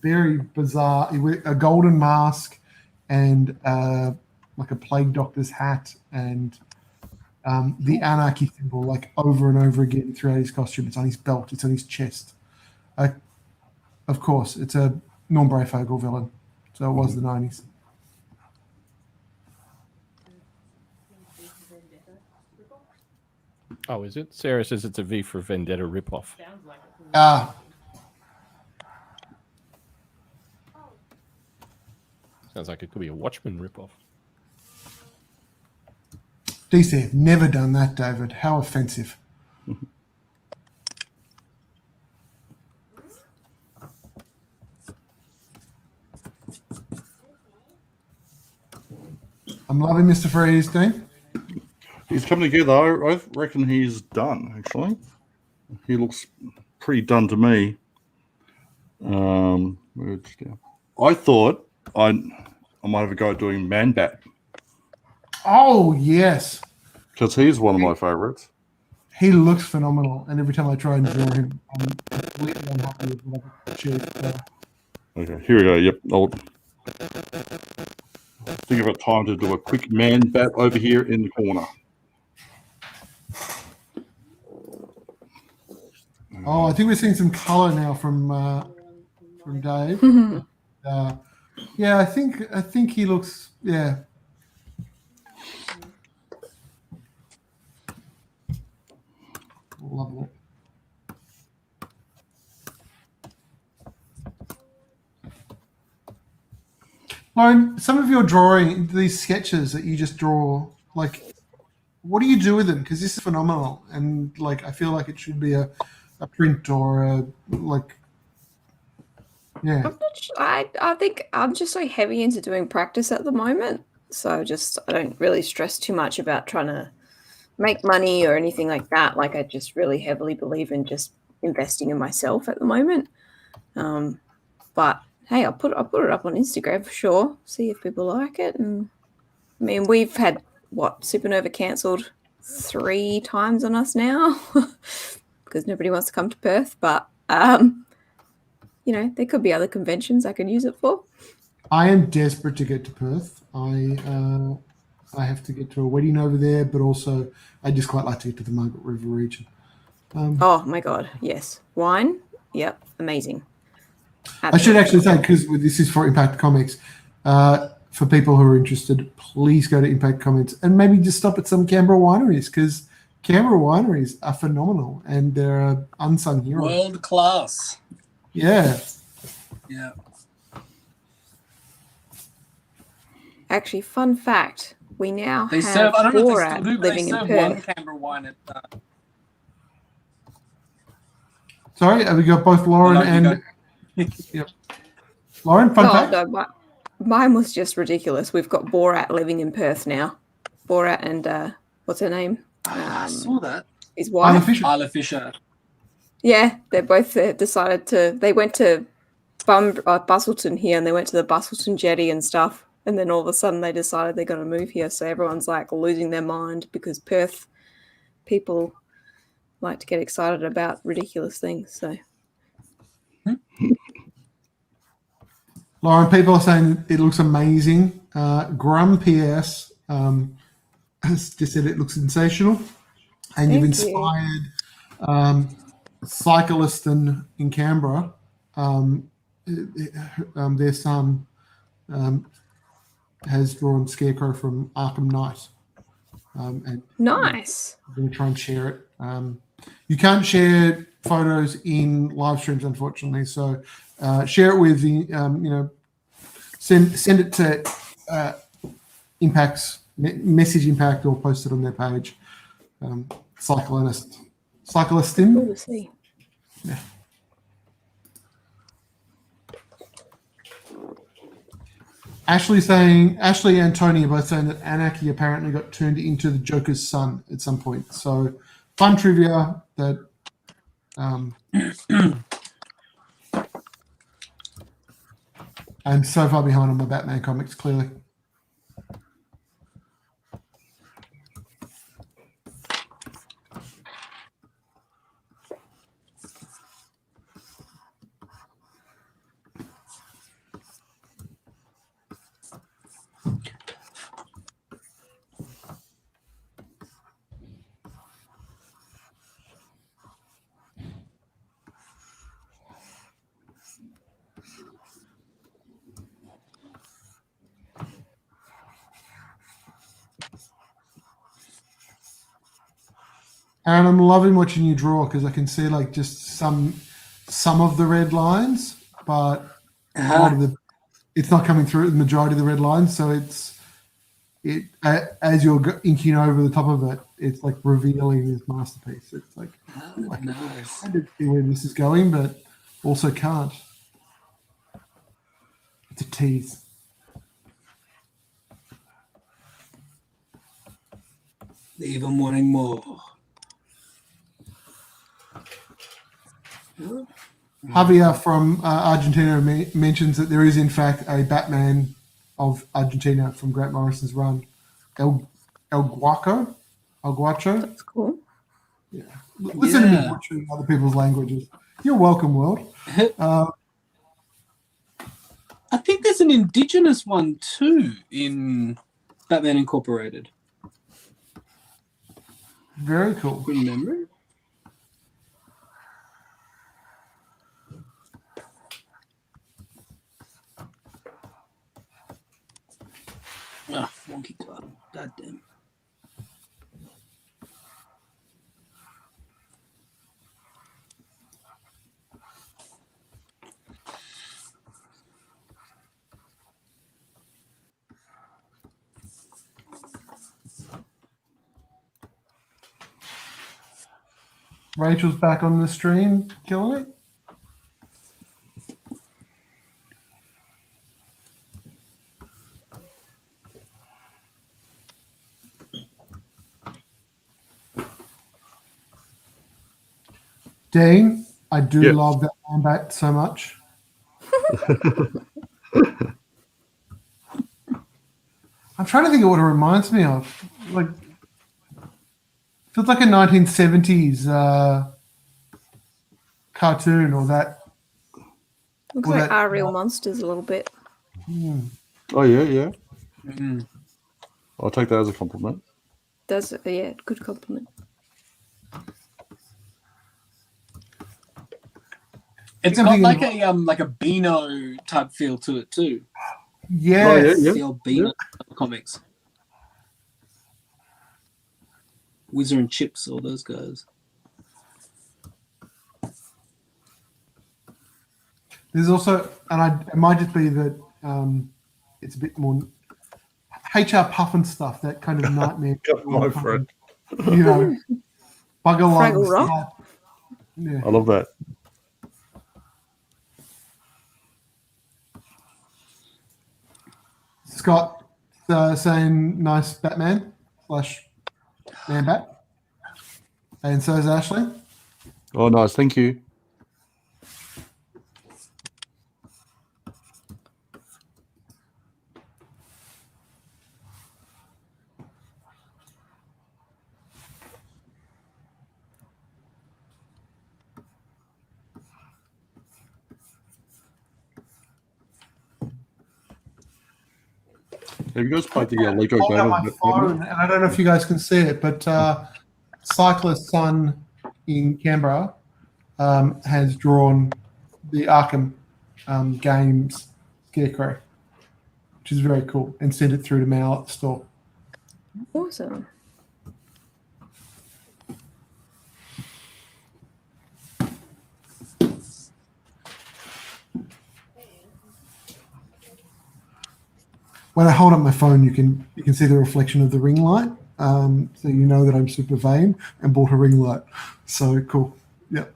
very bizarre. He wears a golden mask and like a plague doctor's hat and the anarchy symbol like over and over again throughout his costume. It's on his belt. It's on his chest. Of course, it's a Norm Brayfogle villain. So it was the 90s. Oh, is it? Sarah says it's a V for Vendetta ripoff. Sounds like it could be a Watchmen ripoff. DC have never done that, David. How offensive. I'm loving Mr. Freeze, Dean. He's coming together. I reckon he's done, actually. He looks pretty done to me. I thought I might have a go at doing Man Bat. Oh, yes. Because he's one of my favorites. he looks phenomenal, and every time I try and draw him, I'm completely unhappy with what I've achieved. Okay, here we go. Yep, I'll think of a time to do a quick man bat over here in the corner. Oh, I think we're seeing some colour now from Dave. Yeah, I think he looks lovely. Lauren, some of your drawing, these sketches that you just draw, like, what do you do with them? Because this is phenomenal, and like, I feel like it should be a print or a like. Yeah. I'm not sure. I think I'm just so heavy into doing practice at the moment, so I don't really stress too much about trying to make money or anything like that. Like, I just really heavily believe in just investing in myself at the moment. But hey, I'll put it up on Instagram for sure. See if people like it. And I mean, we've had Supernova cancelled 3 times on us now because nobody wants to come to Perth. But there could be other conventions I could use it for. I am desperate to get to Perth. I have to get to a wedding over there, but also I just quite like to get to the Margaret River region. Oh my God, yes. Wine, yep, amazing. Absolutely. I should actually say, because this is for Impact Comics, for people who are interested, please go to Impact Comics and maybe just stop at some Canberra wineries, because Canberra wineries are phenomenal and they're unsung heroes. World class. Yeah. Yeah. Actually, fun fact, we now they have serve, I don't know if they Borat still do, but living they in serve Perth. one Canberra wine at Sorry, have we got both Lauren and... Yep. Lauren, fun fact? No, mine was just ridiculous. We've got Borat living in Perth now. Borat and, what's her name? I saw that. His wife. Isla Fisher. Yeah, they both decided to... They went to Bustleton here, and they went to the Bustleton jetty and stuff. And then all of a sudden they decided they're going to move here. So everyone's like losing their mind because Perth people like to get excited about ridiculous things. So, Lauren, people are saying it looks amazing. Grum PS has just said it looks sensational. And you've inspired cyclists in Canberra. Their son has drawn Scarecrow from Arkham Knight. And nice. I'm going to try and share it. You can't share photos in live streams, unfortunately. So share it with the, send it to Impact's message Impact or post it on their page. Cyclistin. Cool to see. Yeah. Ashley and Tony are both saying that Anarchy apparently got turned into the Joker's son at some point. So fun trivia that I'm so far behind on my Batman comics, clearly. And I'm loving watching you draw because I can see like just some of the red lines, but a lot of it's not coming through the majority of the red lines. So as you're inking over the top of it, it's like revealing this masterpiece. It's like, nice. I didn't see where this is going, but also can't. It's a tease. Leave them wanting more. Javier from Argentina mentions that there is, in fact, a Batman of Argentina from Grant Morrison's run, El Guacho. That's cool. Yeah. Listen to me butchering other people's languages. You're welcome, world. I think there's an Indigenous one too in Batman Incorporated. Very cool. Remember? Ah, wonky cloud. God damn. Rachel's back on the stream, killing it. Dean, I do love that bat so much. I'm trying to think of what it reminds me of. Like, feels like a 1970s cartoon or that. Looks or like that- Our Real Monsters a little bit. Oh yeah. Mm. I'll take that as a compliment. That's good compliment. It's got like a Beano type feel to it too. Yes. The old Beano comics. Whizzer and Chips, all those guys. There's also, and it might just be that it's a bit more HR Puffin stuff, that kind of nightmare. My friend. You know, bugger Fraggle lungs. Rock? Yeah. I love that. Scott saying nice Batman / Man Bat. And so is Ashley. Oh, nice. Thank you. Have you guys played the Lego Hold out my Batman? phone, and I don't know if you guys can see it, but Cyclist Sun in Canberra has drawn the Arkham games Scarecrow, which is very cool, and sent it through to Mal at the store. Awesome. When I hold up my phone, you can see the reflection of the ring light, so you know that I'm super vain and bought a ring light. So cool. Yep.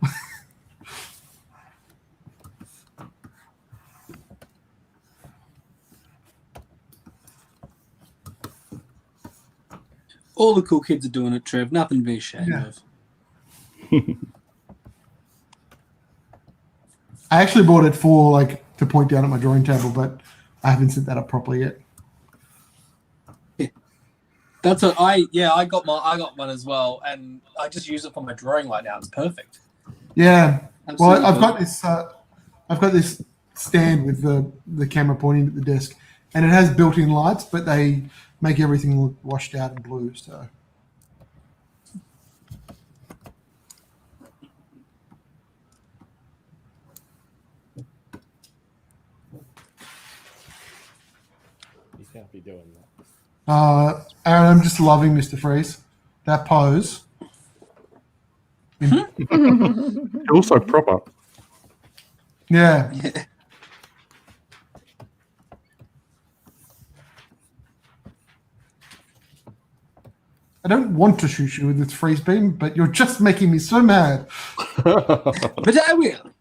All the cool kids are doing it, Trev. Nothing to be ashamed of. I actually bought it for to point down at my drawing table, but I haven't set that up properly yet. That's what I got one as well, and I just use it for my drawing right now. It's perfect. Yeah. Absolutely Well, I've got this stand with the camera pointing at the desk, and it has built-in lights, but they make everything look washed out and blue. So. You can't be doing that. Aaron, I'm just loving Mr. Freeze. That pose. Also proper. Yeah. I don't want to shoot you with this freeze beam, but you're just making me so mad. But I will.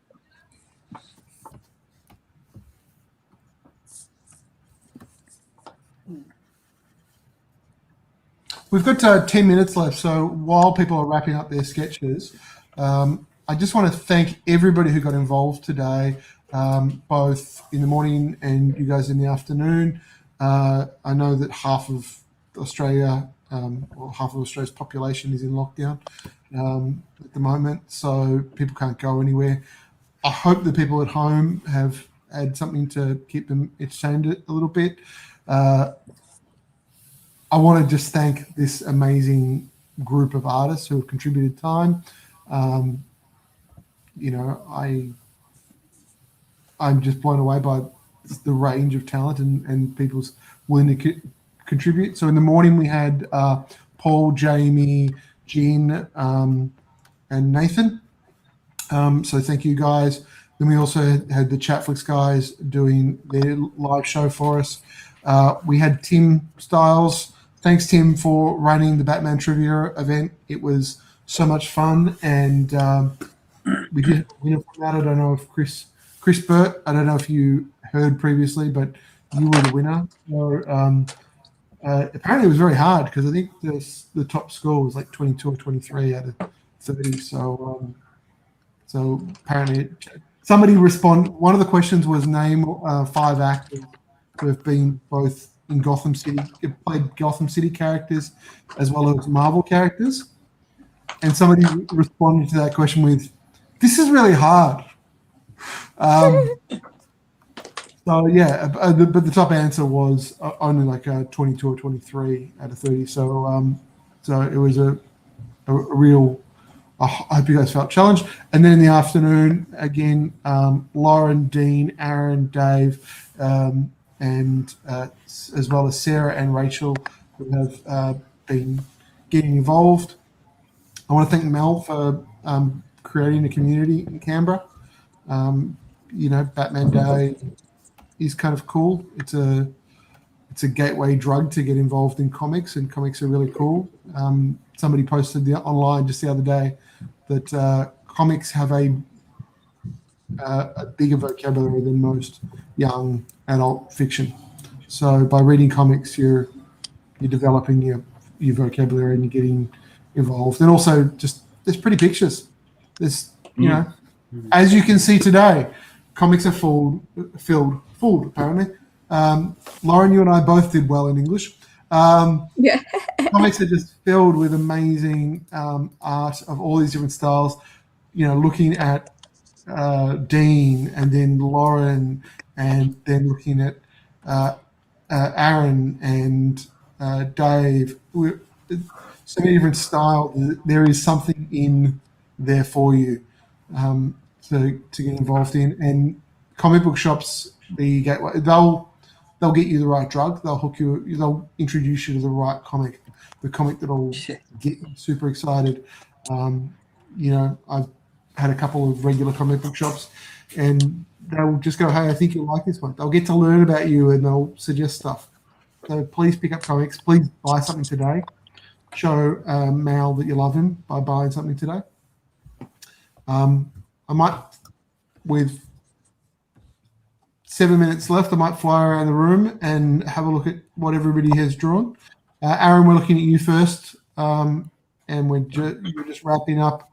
We've got 10 minutes left, so while people are wrapping up their sketches, I just want to thank everybody who got involved today, both in the morning and you guys in the afternoon. I know that half of Australia or half of Australia's population is in lockdown at the moment, so people can't go anywhere. I hope the people at home have had something to keep them entertained a little bit. I want to just thank this amazing group of artists who have contributed time. I'm just blown away by the range of talent and people's willing to contribute. So in the morning we had Paul, Jamie, Jean, and Nathan. So thank you guys. Then we also had the Chatflix guys doing their live show for us. We had Tim Styles. Thanks, Tim, for running the Batman Trivia event. It was so much fun, and we did win from that. I don't know if Chris Burt, I don't know if you heard previously, but you were the winner. So, apparently it was very hard because I think the top score was like 22 or 23 out of 30. So apparently somebody one of the questions was name 5 actors who have been both in Gotham City, played Gotham City characters as well as Marvel characters. And somebody responded to that question with, "This is really hard." So yeah, but the top answer was only like 22 or 23 out of 30. So it was a real. I hope you guys felt challenged. And then in the afternoon, again, Lauren, Dean, Aaron, Dave, and as well as Sarah and Rachel, who have been getting involved. I want to thank Mel for creating a community in Canberra. Batman Day is kind of cool. It's a gateway drug to get involved in comics, and comics are really cool. Somebody posted online just the other day that comics have a bigger vocabulary than most young adult fiction. So by reading comics, you're developing your vocabulary and you're getting involved. And also, just there's pretty pictures. There's as you can see today, comics are filled apparently. Lauren, you and I both did well in English. Yeah. Comics are just filled with amazing art of all these different styles. Looking at Dean and then Lauren, and then looking at Aaron and Dave. So many different styles. There is something in there for you to get involved in. And comic book shops, the gateway, they'll get you the right drug. They'll hook you. They'll introduce you to the right comic, the comic that'll get you super excited. I've had a couple of regular comic book shops, and they'll just go, "Hey, I think you'll like this one." They'll get to learn about you, and they'll suggest stuff. So please pick up comics. Please buy something today. Show Mal that you love him by buying something today. I might, with 7 minutes left, I might fly around the room and have a look at what everybody has drawn. Aaron, we're looking at you first, and you're just wrapping up.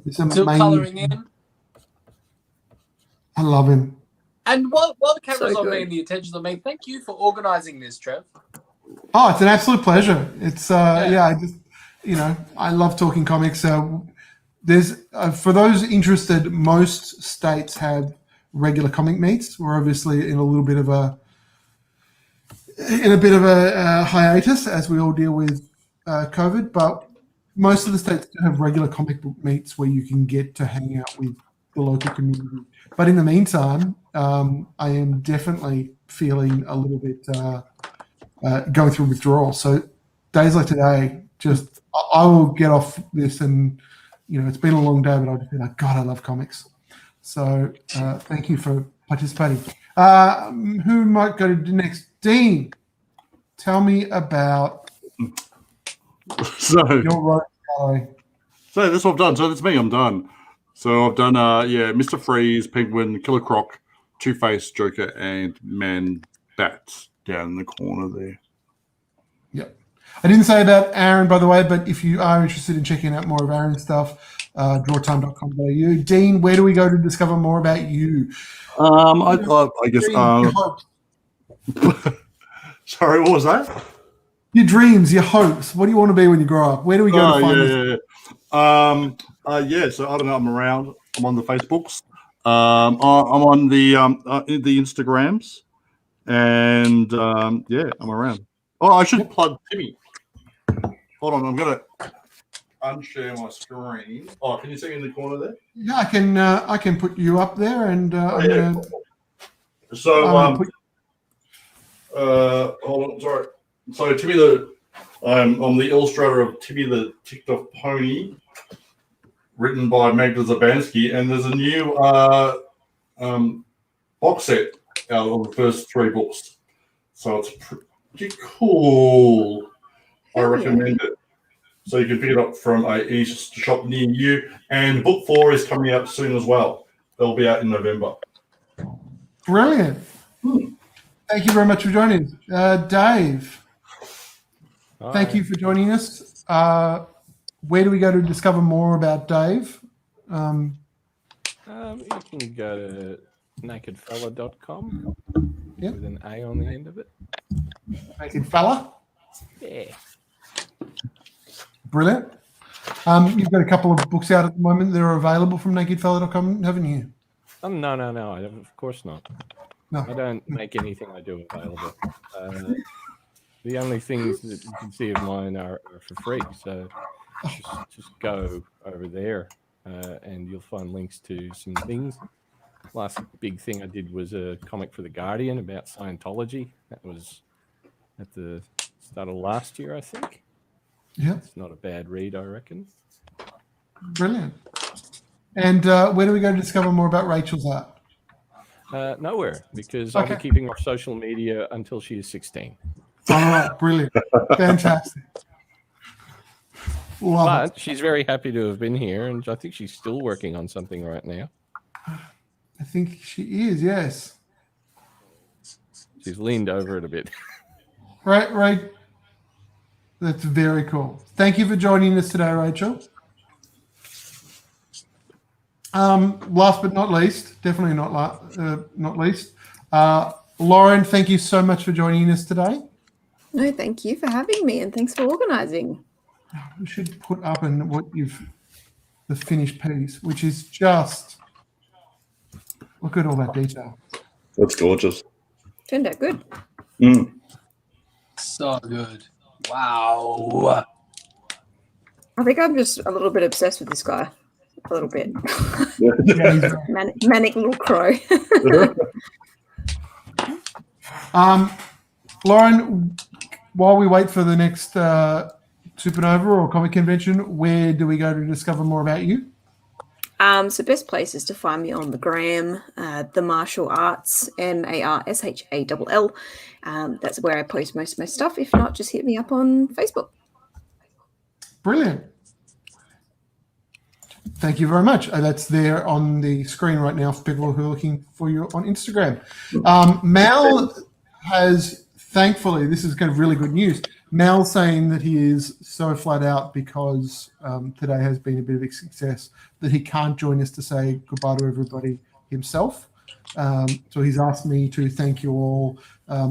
Still colouring in. I love him. And while the camera's on me and the attention's on me, thank you for organising this, Trev. Oh, it's an absolute pleasure. It's I just I love talking comics. There's for those interested, most states have regular comic meets. We're obviously in a bit of a hiatus as we all deal with COVID, but most of the states have regular comic book meets where you can get to hang out with the local community. But in the meantime, I am definitely feeling a little bit going through withdrawal. So days like today, just I will get off this, and it's been a long day, but I'll just be like, God, I love comics. So thank you for participating. Who might go to next? Dean, tell me about your role. So that's what I've done. So that's me. I'm done. So I've done Mr. Freeze, Penguin, Killer Croc, Two-Face, Joker, and Man-Bat down in the corner there. Yep. I didn't say about Aaron, by the way, but if you are interested in checking out more of Aaron's stuff, drawtime.com.au. Dean, where do we go to discover more about you? I guess. Sorry, what was that? Your dreams, your hopes. What do you want to be when you grow up? Where do we go to find this? So I don't know. I'm around. I'm on the Facebooks. I'm on the Instagrams, and I'm around. Oh, I should plug Timmy. Hold on, I'm gonna unshare my screen. Oh, can you see me in the corner there? Yeah, I can put you up there, and I'm gonna. So hold on, sorry. So Timmy I'm the illustrator of Timmy the TikTok Pony, written by Magda Zabansky, and there's a new box set out of the first 3 books. So it's pretty cool. I recommend it. So you can pick it up from a shop near you. And book 4 is coming out soon as well. They'll be out in November. Brilliant. Thank you very much for joining us. Dave, thank you for joining us. Where do we go to discover more about Dave? You can go to nakedfella.com with an A on the end of it. Naked Fella? Yeah. Brilliant. You've got a couple of books out at the moment that are available from nakedfella.com, haven't you? No. Of course not. No. I don't make anything I do available. The only things that you can see of mine are for free. So just go over there and you'll find links to some things. Last big thing I did was a comic for The Guardian about Scientology. That was at the start of last year, I think. Yeah. It's not a bad read, I reckon. Brilliant. And where do we go to discover more about Rachel's art? Nowhere, because I'll be keeping her social media until she is 16. All right, brilliant. Fantastic. But she's very happy to have been here, and I think she's still working on something right now. I think she is, yes. She's leaned over it a bit. Right. That's very cool. Thank you for joining us today, Rachel. Last but not least, definitely not least, Lauren, thank you so much for joining us today. No, thank you for having me, and thanks for organising. We should put up the finished piece, which is just, look at all that detail. That's gorgeous. Turned out good. So good. Wow. I think I'm just a little bit obsessed with this guy. A little bit. Manic little crow. Lauren, while we wait for the next Supernova or comic convention, where do we go to discover more about you? So best place is to find me on the gram, the Martial Arts, MARSHALL. That's where I post most of my stuff. If not, just hit me up on Facebook. Brilliant. Thank you very much. That's there on the screen right now for people who are looking for you on Instagram. Mal has, thankfully, this is kind of really good news. Mal saying that he is so flat out because today has been a bit of a success that he can't join us to say goodbye to everybody himself. So he's asked me to thank you all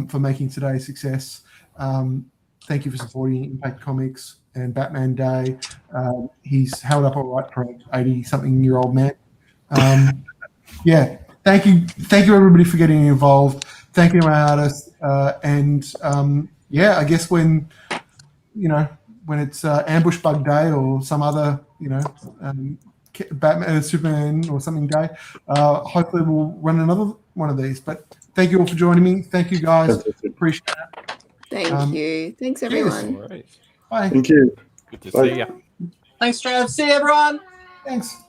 for making today a success. Thank you for supporting Impact Comics and Batman Day. He's held up all right for an 80-something-year-old man. Thank you everybody for getting involved. Thank you, my artists. I guess when it's Ambush Bug Day or some other, Batman, Superman or something day, hopefully we'll run another one of these. But thank you all for joining me. Thank you, guys. Appreciate it. Thank you. Thanks, everyone. All right. Bye. Thank you. Good to see you. Thanks, Trav. See you, everyone. Thanks.